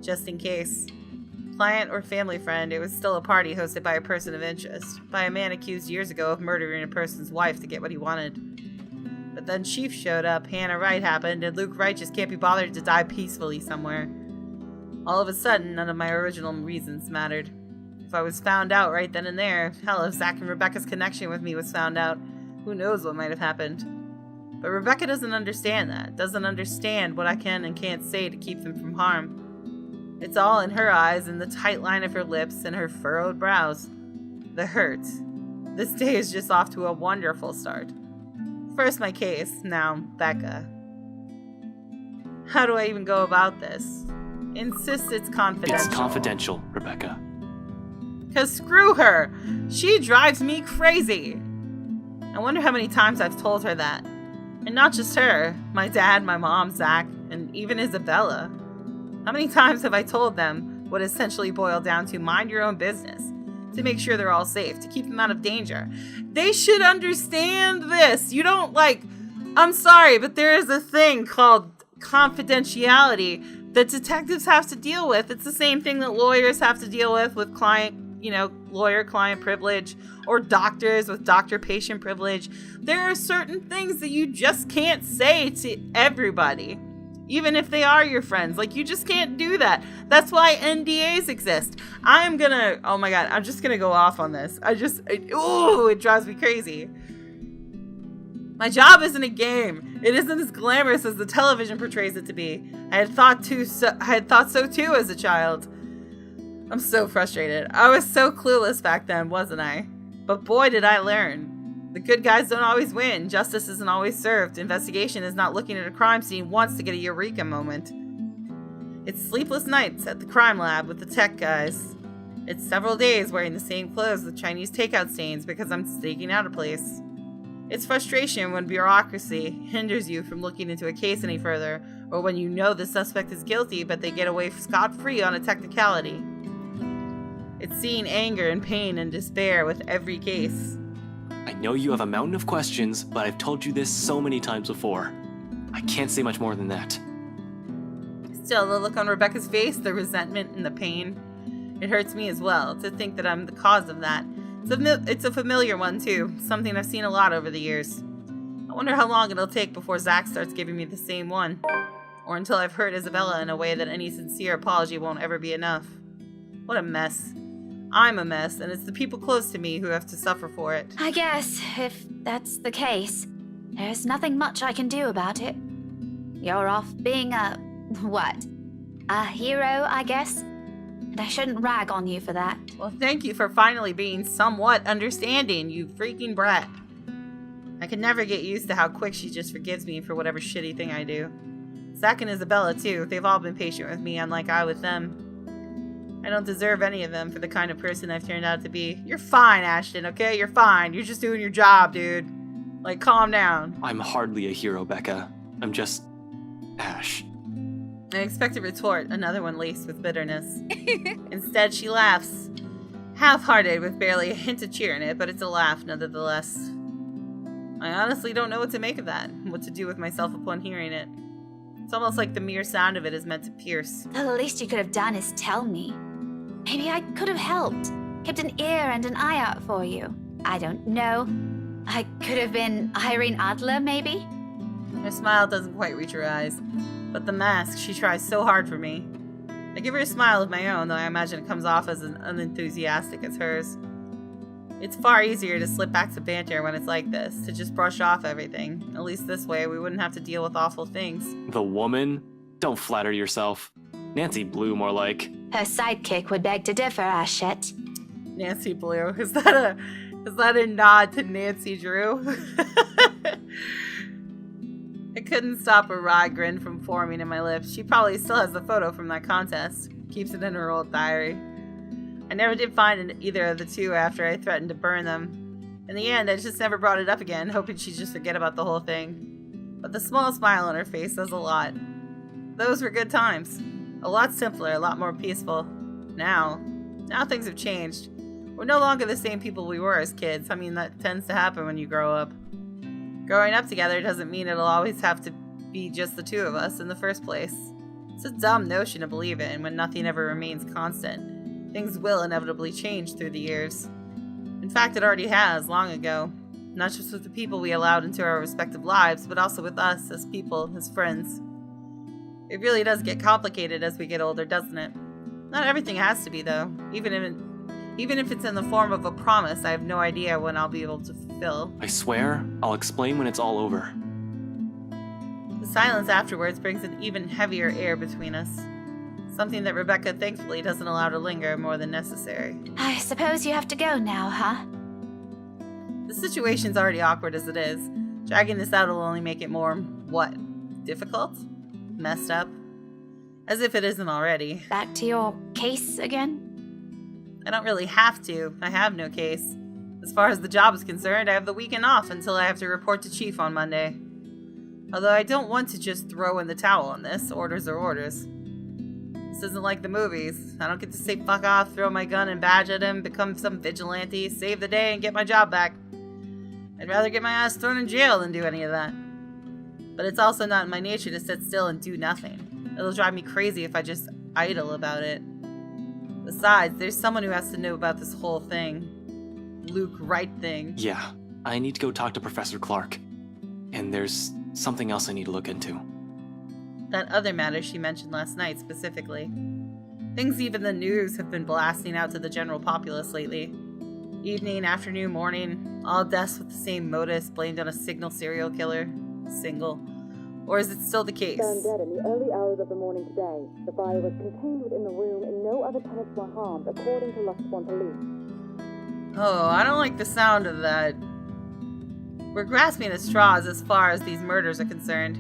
[SPEAKER 1] Just in case. Client or family friend, it was still a party hosted by a person of interest. By a man accused years ago of murdering a person's wife to get what he wanted. But then Chief showed up, Hannah Wright happened, and Luke Wright just can't be bothered to die peacefully somewhere. All of a sudden, none of my original reasons mattered. If I was found out right then and there, hell, if Zach and Rebecca's connection with me was found out, who knows what might have happened. But Rebecca doesn't understand that, doesn't understand what I can and can't say to keep them from harm. It's all in her eyes and the tight line of her lips and her furrowed brows. The hurt. This day is just off to a wonderful start. First my case, now Becca. How do I even go about this? Insist it's confidential.
[SPEAKER 3] It's confidential, Rebecca.
[SPEAKER 1] 'Cause screw her! She drives me crazy! I wonder how many times I've told her that. And not just her, my dad, my mom, Zach, and even Isabella. How many times have I told them what essentially boiled down to mind your own business, to make sure they're all safe, to keep them out of danger? They should understand this. You don't I'm sorry, but there is a thing called confidentiality that detectives have to deal with. It's the same thing that lawyers have to deal with client, lawyer-client privilege, or doctors with doctor-patient privilege. There are certain things that you just can't say to everybody, even if they are your friends. You just can't do that. That's why NDAs exist. Oh my god, I'm just gonna go off on this. It drives me crazy. My job isn't a game. It isn't as glamorous as the television portrays it to be. I had thought so too as a child. I'm so frustrated. I was so clueless back then, wasn't I? But boy, did I learn. The good guys don't always win. Justice isn't always served. Investigation is not looking at a crime scene once to get a eureka moment. It's sleepless nights at the crime lab with the tech guys. It's several days wearing the same clothes with Chinese takeout stains because I'm staking out a place. It's frustration when bureaucracy hinders you from looking into a case any further, or when you know the suspect is guilty but they get away scot-free on a technicality. It's seeing anger and pain and despair with every case.
[SPEAKER 3] I know you have a mountain of questions, but I've told you this so many times before. I can't say much more than that.
[SPEAKER 1] Still, the look on Rebecca's face, the resentment and the pain, it hurts me as well to think that I'm the cause of that. It's a familiar one too, something I've seen a lot over the years. I wonder how long it'll take before Zach starts giving me the same one, or until I've hurt Isabella in a way that any sincere apology won't ever be enough. What a mess. I'm a mess, and it's the people close to me who have to suffer for it.
[SPEAKER 2] I guess, if that's the case, there's nothing much I can do about it. You're off being a hero, I guess? And I shouldn't rag on you for that.
[SPEAKER 1] Well, thank you for finally being somewhat understanding, you freaking brat. I can never get used to how quick she just forgives me for whatever shitty thing I do. Zach and Isabella, too. They've all been patient with me, unlike I with them. I don't deserve any of them for the kind of person I've turned out to be. You're fine, Ashton, okay? You're fine. You're just doing your job, dude. Calm down.
[SPEAKER 3] I'm hardly a hero, Becca. I'm just Ash.
[SPEAKER 1] I expect a retort, another one laced with bitterness. Instead, she laughs. Half-hearted, with barely a hint of cheer in it, but it's a laugh nonetheless. I honestly don't know what to make of that, what to do with myself upon hearing it. It's almost like the mere sound of it is meant to pierce.
[SPEAKER 2] The least you could have done is tell me. Maybe I could have helped, kept an ear and an eye out for you. I don't know. I could have been Irene Adler, maybe?
[SPEAKER 1] Her smile doesn't quite reach her eyes, but the mask, she tries so hard for me. I give her a smile of my own, though I imagine it comes off as unenthusiastic as hers. It's far easier to slip back to banter when it's like this, to just brush off everything. At least this way, we wouldn't have to deal with awful things.
[SPEAKER 3] The woman? Don't flatter yourself. Nancy Blue, more like.
[SPEAKER 2] Her sidekick would beg to differ, Ashett.
[SPEAKER 1] Nancy Blue. Is that a nod to Nancy Drew? I couldn't stop a wry grin from forming in my lips. She probably still has the photo from that contest. Keeps it in her old diary. I never did find either of the two after I threatened to burn them. In the end, I just never brought it up again, hoping she'd just forget about the whole thing. But the small smile on her face says a lot. Those were good times. A lot simpler, a lot more peaceful. Now things have changed. We're no longer the same people we were as kids. I mean, that tends to happen when you grow up. Growing up together doesn't mean it'll always have to be just the two of us in the first place. It's a dumb notion to believe in when nothing ever remains constant. Things will inevitably change through the years. In fact, it already has, long ago. Not just with the people we allowed into our respective lives, but also with us as people, as friends. It really does get complicated as we get older, doesn't it? Not everything has to be, though. Even if it's in the form of a promise, I have no idea when I'll be able to fulfill.
[SPEAKER 3] I swear, I'll explain when it's all over.
[SPEAKER 1] The silence afterwards brings an even heavier air between us. Something that Rebecca thankfully doesn't allow to linger more than necessary.
[SPEAKER 2] I suppose you have to go now, huh?
[SPEAKER 1] The situation's already awkward as it is. Dragging this out will only make it more, what? Difficult? Messed up? As if it isn't already.
[SPEAKER 2] Back to your case again?
[SPEAKER 1] I don't really have to. I have no case. As far as the job is concerned, I have the weekend off until I have to report to Chief on Monday. Although I don't want to just throw in the towel on this. Orders are orders. This isn't like the movies. I don't get to say fuck off, throw my gun and badge at him, become some vigilante, save the day, and get my job back. I'd rather get my ass thrown in jail than do any of that. But it's also not in my nature to sit still and do nothing. It'll drive me crazy if I just idle about it. Besides, there's someone who has to know about this whole thing. Luke Wright thing.
[SPEAKER 3] Yeah, I need to go talk to Professor Clark. And there's something else I need to look into.
[SPEAKER 1] That other matter she mentioned last night, specifically. Things even the news have been blasting out to the general populace lately. Evening, afternoon, morning, all deaths with the same modus, blamed on a signal serial killer. Single. Or is it still the case?
[SPEAKER 11] Found dead in the early hours of the morning today. The fire was contained within the room and no other tenants were harmed, according to Luxborn Police.
[SPEAKER 1] Oh, I don't like the sound of that. We're grasping at straws as far as these murders are concerned.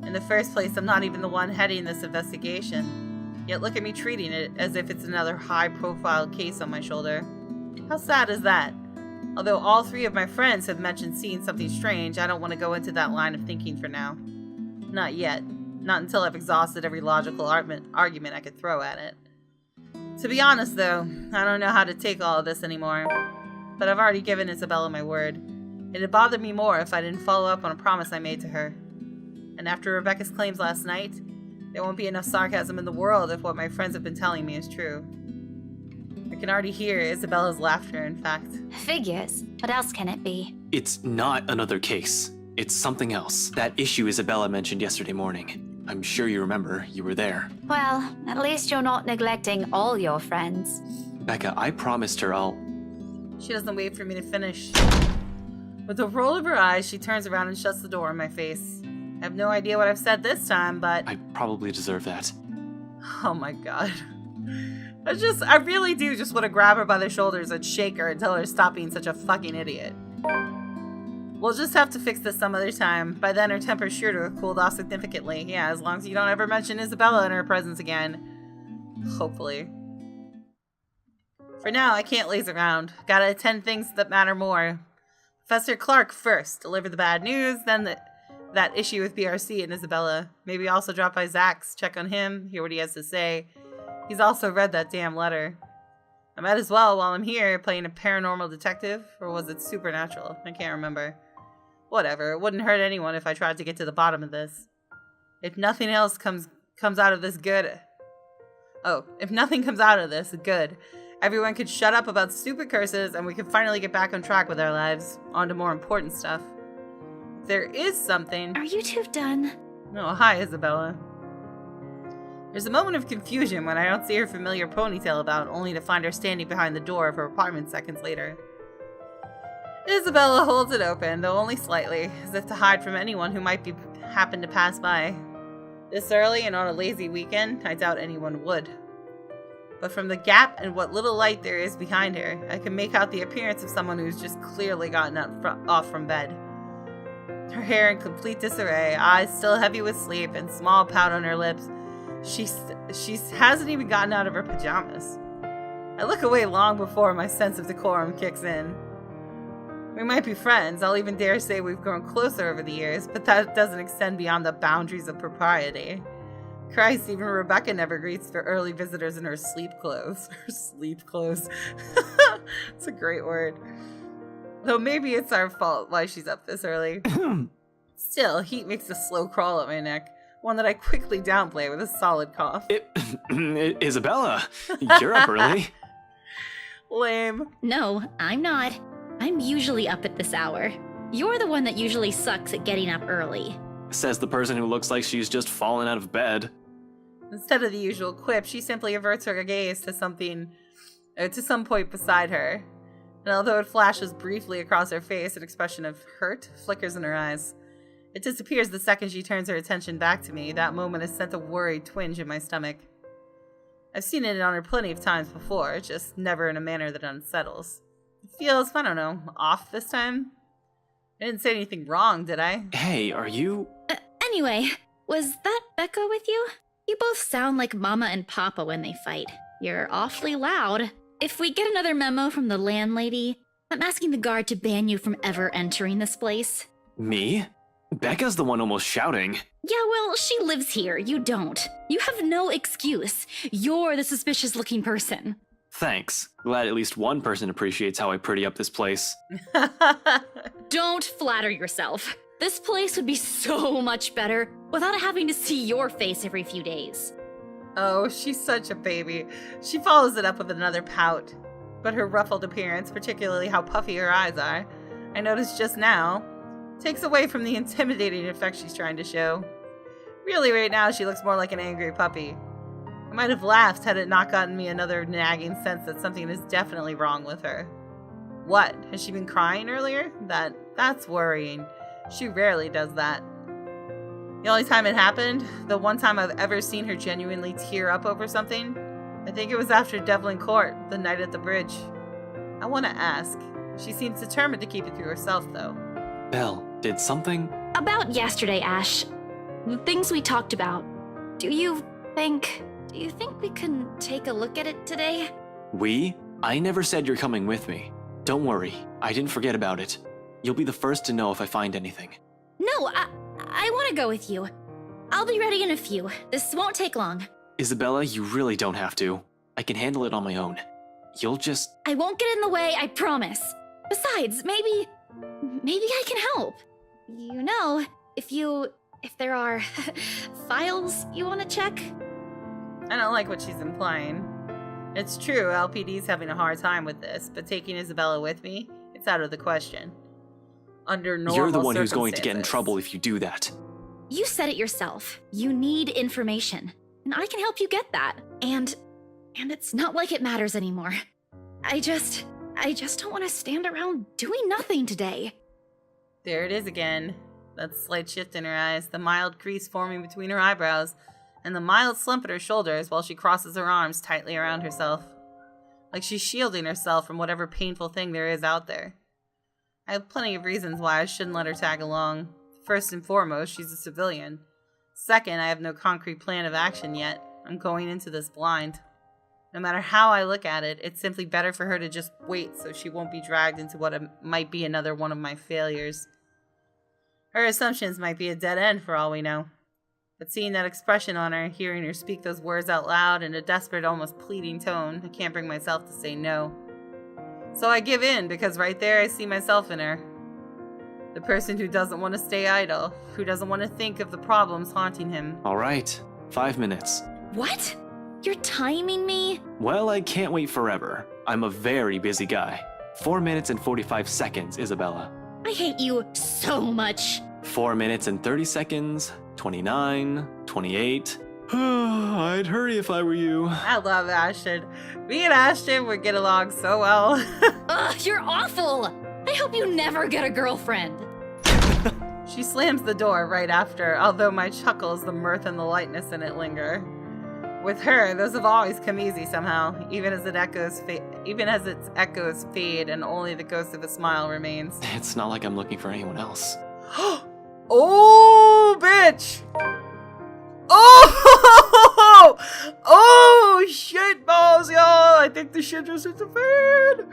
[SPEAKER 1] In the first place, I'm not even the one heading this investigation. Yet look at me treating it as if it's another high-profile case on my shoulder. How sad is that? Although all three of my friends have mentioned seeing something strange, I don't want to go into that line of thinking for now. Not yet. Not until I've exhausted every logical argument I could throw at it. To be honest, though, I don't know how to take all of this anymore. But I've already given Isabella my word. It'd bother me more if I didn't follow up on a promise I made to her. And after Rebecca's claims last night, there won't be enough sarcasm in the world if what my friends have been telling me is true. I can already hear Isabella's laughter, in fact.
[SPEAKER 2] Figures. What else can it be?
[SPEAKER 3] It's not another case. It's something else. That issue Isabella mentioned yesterday morning. I'm sure you remember. You were there.
[SPEAKER 2] Well, at least you're not neglecting all your friends.
[SPEAKER 3] Becca, I promised her I'll...
[SPEAKER 1] She doesn't wait for me to finish. With a roll of her eyes, she turns around and shuts the door in my face. I have no idea what I've said this time, but...
[SPEAKER 3] I probably deserve that.
[SPEAKER 1] Oh my god. I really do just want to grab her by the shoulders and shake her and tell her to stop being such a fucking idiot. We'll just have to fix this some other time. By then, her temper's sure to have cooled off significantly. Yeah, as long as you don't ever mention Isabella in her presence again. Hopefully. For now, I can't laze around. Gotta attend things that matter more. Professor Clark first. Deliver the bad news, then that issue with BRC and Isabella. Maybe also drop by Zach's, check on him, hear what he has to say. He's also read that damn letter. I might as well, while I'm here, playing a paranormal detective, or was it supernatural? I can't remember. Whatever, it wouldn't hurt anyone if I tried to get to the bottom of this. If nothing else comes out of this good... Oh, if nothing comes out of this, good. Everyone could shut up about stupid curses, and we could finally get back on track with our lives. On to more important stuff. If there is something...
[SPEAKER 2] Are you two done?
[SPEAKER 1] Oh, hi, Isabella. There's a moment of confusion when I don't see her familiar ponytail about, only to find her standing behind the door of her apartment seconds later. Isabella holds it open, though only slightly, as if to hide from anyone who might happen to pass by. This early and on a lazy weekend, I doubt anyone would. But from the gap and what little light there is behind her, I can make out the appearance of someone who's just clearly gotten off from bed. Her hair in complete disarray, eyes still heavy with sleep, and small pout on her lips. She hasn't even gotten out of her pajamas. I look away long before my sense of decorum kicks in. We might be friends, I'll even dare say we've grown closer over the years, but that doesn't extend beyond the boundaries of propriety. Christ, even Rebecca never greets their early visitors in her sleep clothes. Her sleep clothes. It's a great word. Though maybe it's our fault why she's up this early. Still, heat makes a slow crawl up my neck. One that I quickly downplay with a solid cough.
[SPEAKER 3] Isabella, you're up early.
[SPEAKER 1] Lame.
[SPEAKER 12] No, I'm not. I'm usually up at this hour. You're the one that usually sucks at getting up early.
[SPEAKER 3] Says the person who looks like she's just fallen out of bed.
[SPEAKER 1] Instead of the usual quip, she simply averts her gaze to some point beside her. And although it flashes briefly across her face, an expression of hurt flickers in her eyes. It disappears the second she turns her attention back to me. That moment has sent a worried twinge in my stomach. I've seen it on her plenty of times before, just never in a manner that unsettles. It feels, I don't know, off this time? I didn't say anything wrong, did I?
[SPEAKER 3] Hey, are you...
[SPEAKER 12] Anyway, was that Becca with you? You both sound like Mama and Papa when they fight. You're awfully loud. If we get another memo from the landlady, I'm asking the guard to ban you from ever entering this place.
[SPEAKER 3] Me? Becca's the one almost shouting.
[SPEAKER 12] Yeah, well, she lives here. You don't. You have no excuse. You're the suspicious-looking person.
[SPEAKER 3] Thanks. Glad at least one person appreciates how I pretty up this place.
[SPEAKER 12] Don't flatter yourself. This place would be so much better without having to see your face every few days.
[SPEAKER 1] Oh, she's such a baby. She follows it up with another pout. But her ruffled appearance, particularly how puffy her eyes are, I noticed just now, takes away from the intimidating effect she's trying to show. Really, right now, she looks more like an angry puppy. I might have laughed had it not gotten me another nagging sense that something is definitely wrong with her. What? Has she been crying earlier? That's worrying. She rarely does that. The only time it happened, the one time I've ever seen her genuinely tear up over something, I think it was after Devlin Court, the night at the bridge. I want to ask. She seems determined to keep it to herself, though.
[SPEAKER 3] Belle, did something...
[SPEAKER 12] About yesterday, Ash. The things we talked about. Do you think we can take a look at it today?
[SPEAKER 3] We? I never said you're coming with me. Don't worry, I didn't forget about it. You'll be the first to know if I find anything.
[SPEAKER 12] No, I want to go with you. I'll be ready in a few. This won't take long.
[SPEAKER 3] Isabella, you really don't have to. I can handle it on my own. You'll just...
[SPEAKER 12] I won't get in the way, I promise. Besides, maybe I can help. You know, if there are files you want to check.
[SPEAKER 1] I don't like what she's implying. It's true, LPD's having a hard time with this, but taking Isabella with me, it's out of the question. Under normal
[SPEAKER 3] You're the one who's going to get in trouble if you do that.
[SPEAKER 12] You said it yourself. You need information, and I can help you get that. And it's not like it matters anymore. I just don't want to stand around doing nothing today.
[SPEAKER 1] There it is again. That slight shift in her eyes, the mild crease forming between her eyebrows, and the mild slump at her shoulders while she crosses her arms tightly around herself. Like she's shielding herself from whatever painful thing there is out there. I have plenty of reasons why I shouldn't let her tag along. First and foremost, she's a civilian. Second, I have no concrete plan of action yet. I'm going into this blind. No matter how I look at it, it's simply better for her to just wait so she won't be dragged into what might be another one of my failures. Her assumptions might be a dead end for all we know. But seeing that expression on her, hearing her speak those words out loud in a desperate, almost pleading tone, I can't bring myself to say no. So I give in, because right there I see myself in her. The person who doesn't want to stay idle, who doesn't want to think of the problems haunting him.
[SPEAKER 3] All right, 5 minutes.
[SPEAKER 12] What? You're timing me?
[SPEAKER 3] Well, I can't wait forever. I'm a very busy guy. 4 minutes and 45 seconds, Isabella.
[SPEAKER 12] I hate you so much.
[SPEAKER 3] 4 minutes and 30 seconds, 29, 28. I'd hurry if I were you.
[SPEAKER 1] I love Ashton. Me and Ashton would get along so well.
[SPEAKER 12] Ugh, you're awful. I hope you never get a girlfriend.
[SPEAKER 1] She slams the door right after, although my chuckles, the mirth and the lightness in it linger. With her, those have always come easy somehow, even as its echoes fade and only the ghost of a smile remains.
[SPEAKER 3] It's not like I'm looking for anyone else.
[SPEAKER 1] Oh, bitch! Oh! Oh, shit balls, y'all! I think the shit just hit the fan!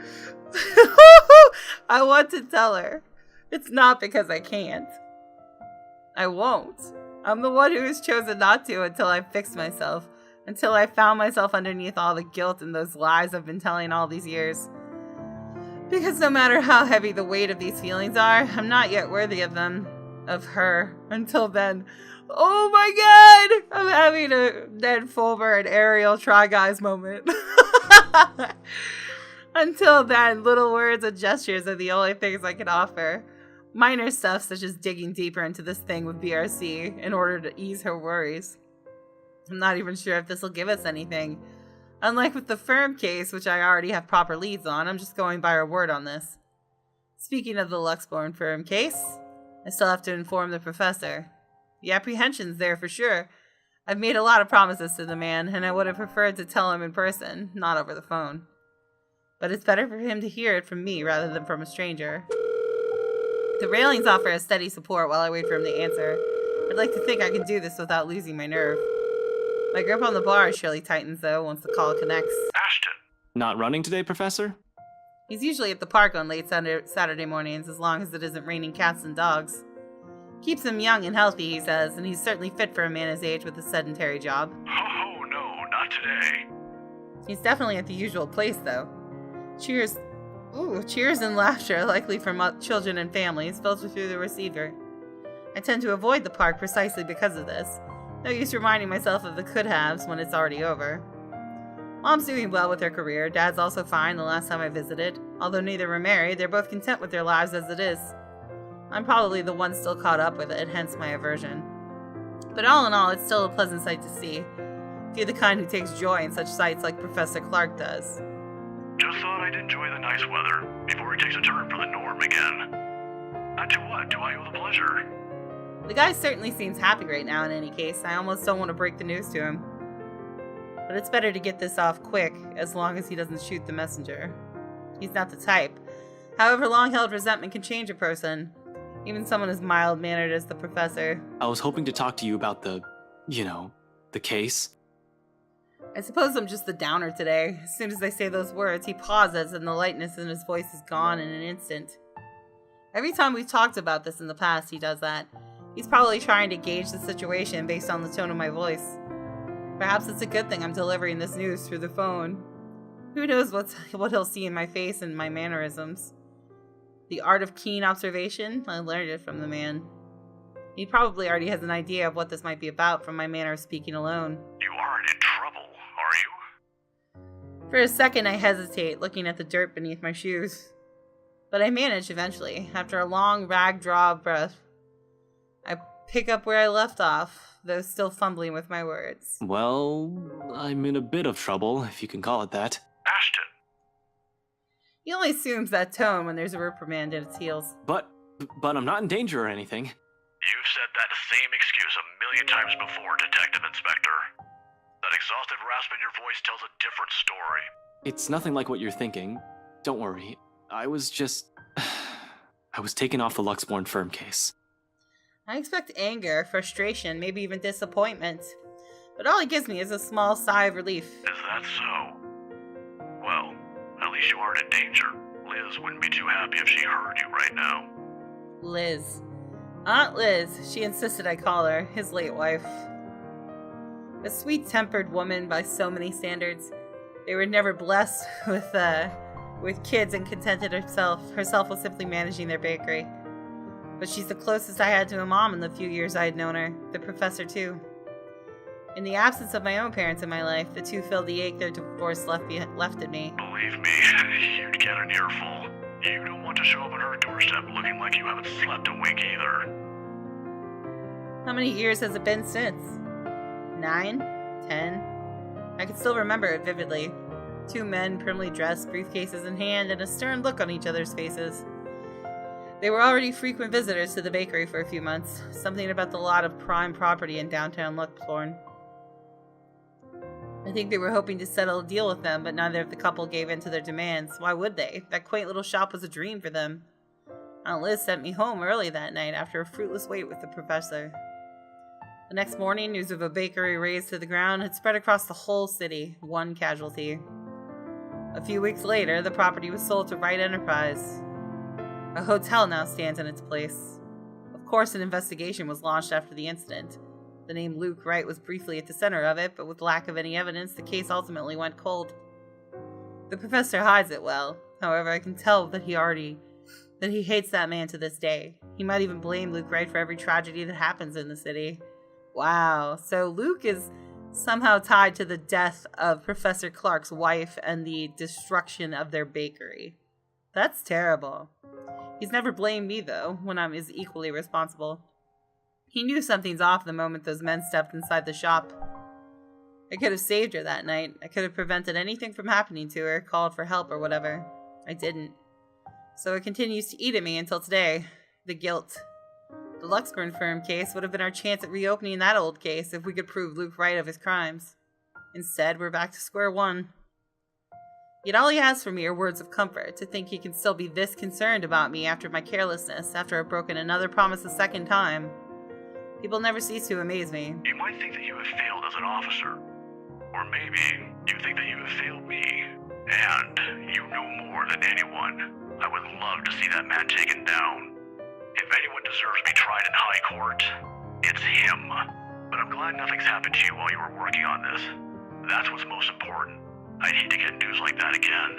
[SPEAKER 1] I want to tell her. It's not because I can't. I won't. I'm the one who has chosen not to until I fixed myself. Until I found myself underneath all the guilt and those lies I've been telling all these years. Because no matter how heavy the weight of these feelings are, I'm not yet worthy of them. Of her. Until then. Oh my god! I'm having a Ned Fulber and Ariel Try Guys moment. Until then, little words and gestures are the only things I can offer. Minor stuff such as digging deeper into this thing with BRC in order to ease her worries. I'm not even sure if this will give us anything. Unlike with the firm case, which I already have proper leads on, I'm just going by her word on this. Speaking of the Luxborn firm case, I still have to inform the professor. The apprehension's there for sure. I've made a lot of promises to the man, and I would have preferred to tell him in person, not over the phone. But it's better for him to hear it from me rather than from a stranger. The railings offer a steady support while I wait for him to answer. I'd like to think I can do this without losing my nerve. My grip on the bar surely tightens, though, once the call connects.
[SPEAKER 4] Ashton!
[SPEAKER 3] Not running today, Professor?
[SPEAKER 1] He's usually at the park on late Saturday mornings, as long as it isn't raining cats and dogs. Keeps him young and healthy, he says, and he's certainly fit for a man his age with a sedentary job.
[SPEAKER 4] Oh, no, not today.
[SPEAKER 1] He's definitely at the usual place, though. Cheers. Ooh, cheers and laughter, likely from children and families, filter through the receiver. I tend to avoid the park precisely because of this. No use reminding myself of the could-haves when it's already over. Mom's doing well with her career. Dad's also fine the last time I visited. Although neither were married, they're both content with their lives as it is. I'm probably the one still caught up with it, hence my aversion. But all in all, it's still a pleasant sight to see. If you're the kind who takes joy in such sights like Professor Clark does.
[SPEAKER 4] Just thought I'd enjoy the nice weather before it takes a turn for the norm again. And to what do I owe the pleasure?
[SPEAKER 1] The guy certainly seems happy right now in any case. I almost don't want to break the news to him. But it's better to get this off quick, as long as he doesn't shoot the messenger. He's not the type. However, long-held resentment can change a person. Even someone as mild-mannered as the professor.
[SPEAKER 3] I was hoping to talk to you about the case.
[SPEAKER 1] I suppose I'm just the downer today. As soon as I say those words, he pauses and the lightness in his voice is gone in an instant. Every time we've talked about this in the past, he does that. He's probably trying to gauge the situation based on the tone of my voice. Perhaps it's a good thing I'm delivering this news through the phone. Who knows what he'll see in my face and my mannerisms. The art of keen observation? I learned it from the man. He probably already has an idea of what this might be about from my manner of speaking alone.
[SPEAKER 4] You aren't in trouble, are you?
[SPEAKER 1] For a second I hesitate, looking at the dirt beneath my shoes. But I manage eventually. After a long rag draw of breath, I pick up where I left off, though still fumbling with my words.
[SPEAKER 3] Well, I'm in a bit of trouble, if you can call it that.
[SPEAKER 4] Ashton!
[SPEAKER 1] He only assumes that tone when there's a reprimand at its heels.
[SPEAKER 3] But I'm not in danger or anything.
[SPEAKER 4] You've said that same excuse a million times before, Detective Inspector. That exhausted rasp in your voice tells a different story.
[SPEAKER 3] It's nothing like what you're thinking. Don't worry. I was taken off the Luxborn firm case.
[SPEAKER 1] I expect anger, frustration, maybe even disappointment. But all he gives me is a small sigh of relief.
[SPEAKER 4] Is that so? Well, at least you aren't in danger. Liz wouldn't be too happy if she heard you right now.
[SPEAKER 1] Liz. Aunt Liz, she insisted I call her, his late wife. A sweet-tempered woman by so many standards. They were never blessed with kids and contented herself with simply managing their bakery. But she's the closest I had to a mom in the few years I had known her, the professor too. In the absence of my own parents in my life, the two filled the ache their divorce left in me.
[SPEAKER 4] Believe me, you'd get an earful. You don't want to show up on her doorstep looking like you haven't slept a wink either.
[SPEAKER 1] How many years has it been since? 9? 10? I can still remember it vividly. Two men, primly dressed, briefcases in hand, and a stern look on each other's faces. They were already frequent visitors to the bakery for a few months. Something about the lot of prime property in downtown Luxborn. I think they were hoping to settle a deal with them, but neither of the couple gave in to their demands. Why would they? That quaint little shop was a dream for them. Aunt Liz sent me home early that night after a fruitless wait with the professor. The next morning, news of a bakery razed to the ground had spread across the whole city, one casualty. A few weeks later, the property was sold to Wright Enterprise. A hotel now stands in its place. Of course, an investigation was launched after the incident. The name Luke Wright was briefly at the center of it, but with lack of any evidence, the case ultimately went cold. The professor hides it well. However, I can tell that he hates that man to this day. He might even blame Luke Wright for every tragedy that happens in the city. Wow, so Luke is somehow tied to the death of Professor Clark's wife and the destruction of their bakery. That's terrible. He's never blamed me, though, when I'm as equally responsible. He knew something's off the moment those men stepped inside the shop. I could have saved her that night. I could have prevented anything from happening to her, called for help or whatever. I didn't. So it continues to eat at me until today. The guilt. The Luxburn firm case would have been our chance at reopening that old case if we could prove Luke right of his crimes. Instead, we're back to square one. Yet all he has for me are words of comfort, to think he can still be this concerned about me after my carelessness, after I've broken another promise a second time. People never cease to amaze me.
[SPEAKER 4] You might think that you have failed as an officer. Or maybe you think that you have failed me. And you know more than anyone. I would love to see that man taken down. If anyone deserves to be tried in high court, it's him. But I'm glad nothing's happened to you while you were working on this. That's what's most important. I'd hate to get news like that again.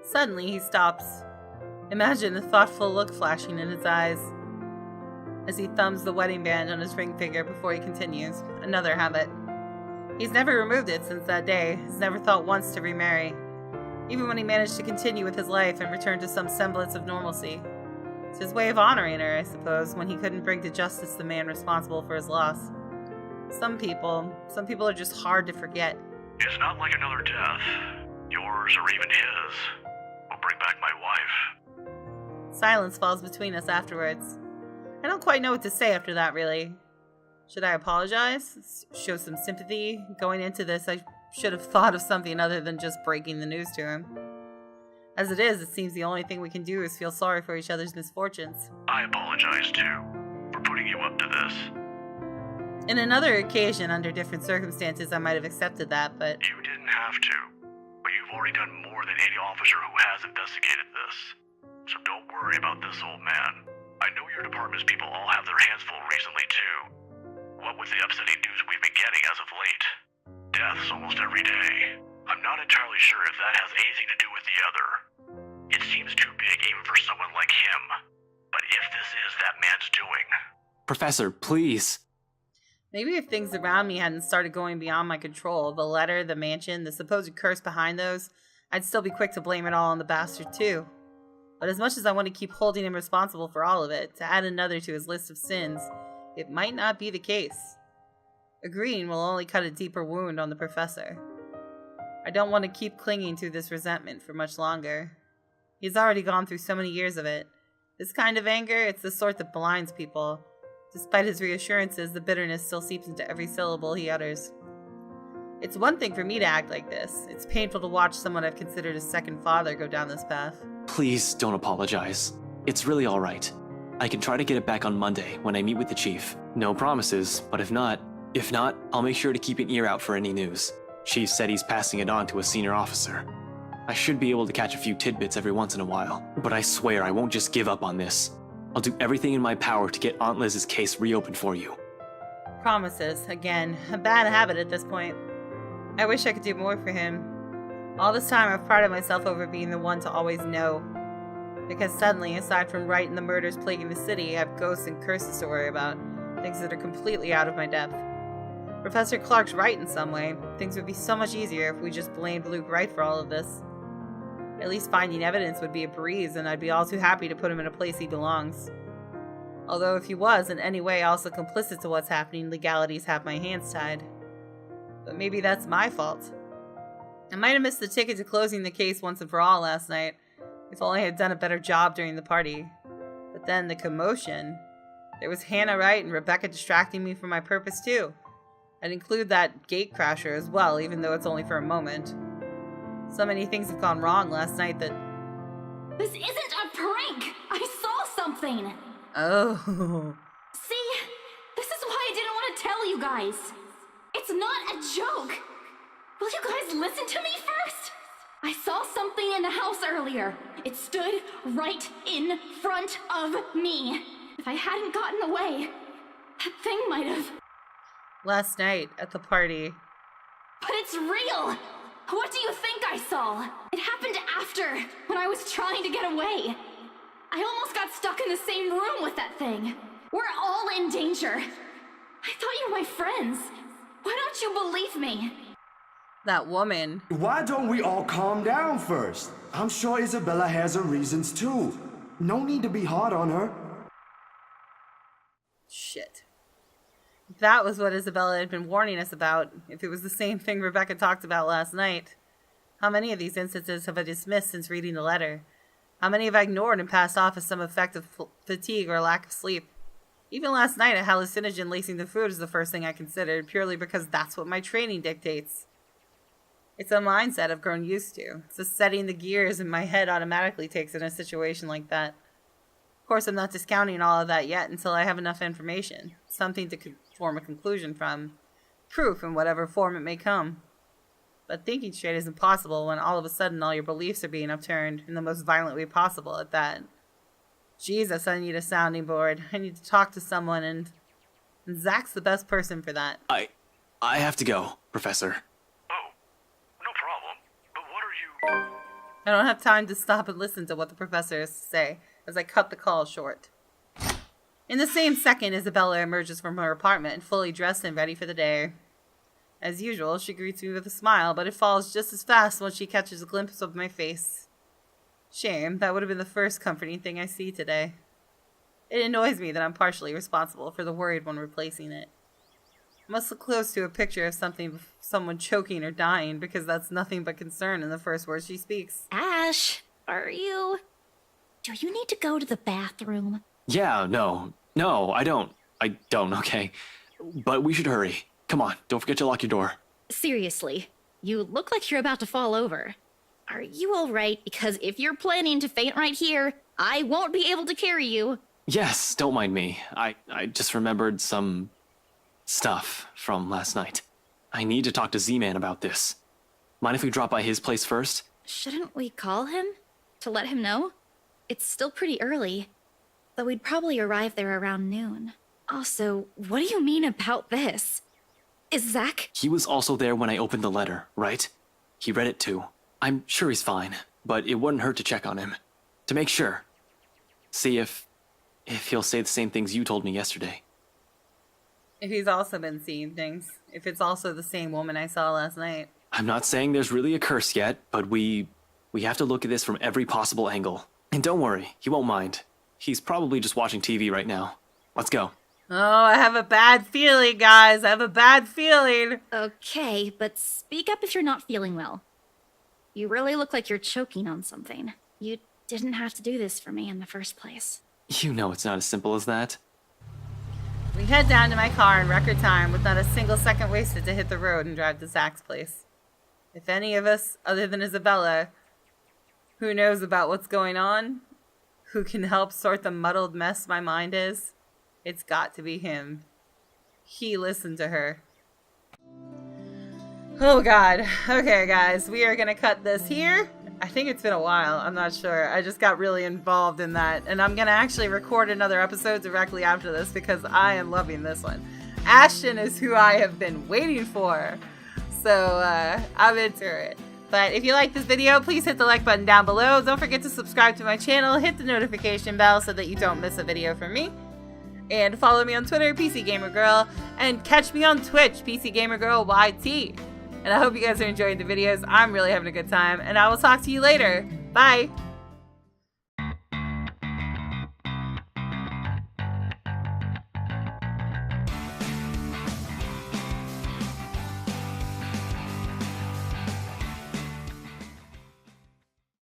[SPEAKER 1] Suddenly, he stops. Imagine the thoughtful look flashing in his eyes as he thumbs the wedding band on his ring finger before he continues. Another habit. He's never removed it since that day. He's never thought once to remarry. Even when he managed to continue with his life and return to some semblance of normalcy. It's his way of honoring her, I suppose, when he couldn't bring to justice the man responsible for his loss. Some people are just hard to forget.
[SPEAKER 4] It's not like another death. Yours or even his will bring back my wife.
[SPEAKER 1] Silence falls between us afterwards. I don't quite know what to say after that, really. Should I apologize? Show some sympathy? Going into this, I should have thought of something other than just breaking the news to him. As it is, it seems the only thing we can do is feel sorry for each other's misfortunes.
[SPEAKER 4] I apologize, too, for putting you up to this.
[SPEAKER 1] In another occasion, under different circumstances, I might have accepted that, but...
[SPEAKER 4] You didn't have to. But you've already done more than any officer who has investigated this. So don't worry about this old man. I know your department's people all have their hands full recently, too. What with the upsetting news we've been getting as of late. Deaths almost every day. I'm not entirely sure if that has anything to do with the other. It seems too big even for someone like him. But if this is that man's doing...
[SPEAKER 3] Professor, please.
[SPEAKER 1] Maybe if things around me hadn't started going beyond my control, the letter, the mansion, the supposed curse behind those, I'd still be quick to blame it all on the bastard too. But as much as I want to keep holding him responsible for all of it, to add another to his list of sins, it might not be the case. Agreeing will only cut a deeper wound on the professor. I don't want to keep clinging to this resentment for much longer. He's already gone through so many years of it. This kind of anger, it's the sort that blinds people. Despite his reassurances, the bitterness still seeps into every syllable he utters. It's one thing for me to act like this. It's painful to watch someone I've considered a second father go down this path.
[SPEAKER 3] Please don't apologize. It's really all right. I can try to get it back on Monday when I meet with the chief. No promises, but if not, I'll make sure to keep an ear out for any news. Chief said he's passing it on to a senior officer. I should be able to catch a few tidbits every once in a while, but I swear I won't just give up on this. I'll do everything in my power to get Aunt Liz's case reopened for you.
[SPEAKER 1] Promises, again, a bad habit at this point. I wish I could do more for him. All this time I've prided myself over being the one to always know. Because suddenly, aside from Wright and the murders plaguing the city, I have ghosts and curses to worry about. Things that are completely out of my depth. Professor Clark's right in some way. Things would be so much easier if we just blamed Luke Wright for all of this. At least finding evidence would be a breeze, and I'd be all too happy to put him in a place he belongs. Although if he was in any way also complicit to what's happening, legalities have my hands tied. But maybe that's my fault. I might have missed the ticket to closing the case once and for all last night, if only I had done a better job during the party. But then the commotion. There was Hannah Wright and Rebecca distracting me from my purpose too. I'd include that gate crasher as well, even though it's only for a moment. So many things have gone wrong last night that...
[SPEAKER 5] This isn't a prank! I saw something!
[SPEAKER 1] Oh.
[SPEAKER 5] See? This is why I didn't want to tell you guys. It's not a joke! Will you guys listen to me first? I saw something in the house earlier. It stood right in front of me. If I hadn't gotten away, that thing might have...
[SPEAKER 1] Last night, at the party.
[SPEAKER 5] But it's real! What do you think I saw? It happened after, when I was trying to get away. I almost got stuck in the same room with that thing. We're all in danger. I thought you were my friends. Why don't you believe me?
[SPEAKER 1] That woman.
[SPEAKER 13] Why don't we all calm down first? I'm sure Isabella has her reasons too. No need to be hard on her.
[SPEAKER 1] Shit. If that was what Isabella had been warning us about, if it was the same thing Rebecca talked about last night, how many of these instances have I dismissed since reading the letter? How many have I ignored and passed off as some effect of fatigue or lack of sleep? Even last night, a hallucinogen lacing the food is the first thing I considered, purely because that's what my training dictates. It's a mindset I've grown used to. It's a setting the gears in my head automatically takes in a situation like that. Of course, I'm not discounting all of that yet until I have enough information. Something to form a conclusion from. Proof in whatever form it may come. But thinking straight is impossible when all of a sudden all your beliefs are being upturned in the most violent way possible at that. Jesus, I need a sounding board. I need to talk to someone, and Zach's the best person for that.
[SPEAKER 3] I have to go, Professor.
[SPEAKER 4] Oh, no problem. But what are you...
[SPEAKER 1] I don't have time to stop and listen to what the professor has to say, as I cut the call short. In the same second, Isabella emerges from her apartment, fully dressed and ready for the day. As usual, she greets me with a smile, but it falls just as fast once she catches a glimpse of my face. Shame, that would have been the first comforting thing I see today. It annoys me that I'm partially responsible for the worried one replacing it. I must look close to a picture of someone choking or dying, because that's nothing but concern in the first words she speaks.
[SPEAKER 12] Ash, do you need to go to the bathroom?
[SPEAKER 3] Yeah, no, I don't, okay. But we should hurry. Come on, don't forget to lock your door.
[SPEAKER 12] Seriously, you look like you're about to fall over. Are you alright? Because if you're planning to faint right here, I won't be able to carry you.
[SPEAKER 3] Yes, don't mind me. I just remembered some stuff from last night. I need to talk to Z-Man about this. Mind if we drop by his place first?
[SPEAKER 12] Shouldn't we call him? To let him know? It's still pretty early, though we'd probably arrive there around noon. Also, what do you mean about this? Is Zach...
[SPEAKER 3] He was also there when I opened the letter, right? He read it too. I'm sure he's fine, but it wouldn't hurt to check on him. To make sure. See if he'll say the same things you told me yesterday.
[SPEAKER 1] If he's also been seeing things. If it's also the same woman I saw last night.
[SPEAKER 3] I'm not saying there's really a curse yet, but we have to look at this from every possible angle. And don't worry, he won't mind. He's probably just watching TV right now. Let's go.
[SPEAKER 1] Oh, I have a bad feeling, guys. I have a bad feeling.
[SPEAKER 12] Okay, but speak up if you're not feeling well. You really look like you're choking on something. You didn't have to do this for me in the first place.
[SPEAKER 3] You know it's not as simple as that.
[SPEAKER 1] We head down to my car in record time with not a single second wasted to hit the road and drive to Zach's place. If any of us, other than Isabella, who knows about what's going on, who can help sort the muddled mess my mind is, it's got to be him. He listened to her. Oh god. Okay guys, we are gonna cut this here. I think it's been a while, I'm not sure. I just got really involved in that, and I'm gonna actually record another episode directly after this because I am loving this one. ASHTON is who I have been waiting for, so I'm into it. But if you like this video, please hit the like button down below. Don't forget to subscribe to my channel, hit the notification bell so that you don't miss a video from me. And follow me on Twitter, PCGamerGirl, and catch me on Twitch, PCGamerGirlYT. And I hope you guys are enjoying the videos. I'm really having a good time, and I will talk to you later. Bye!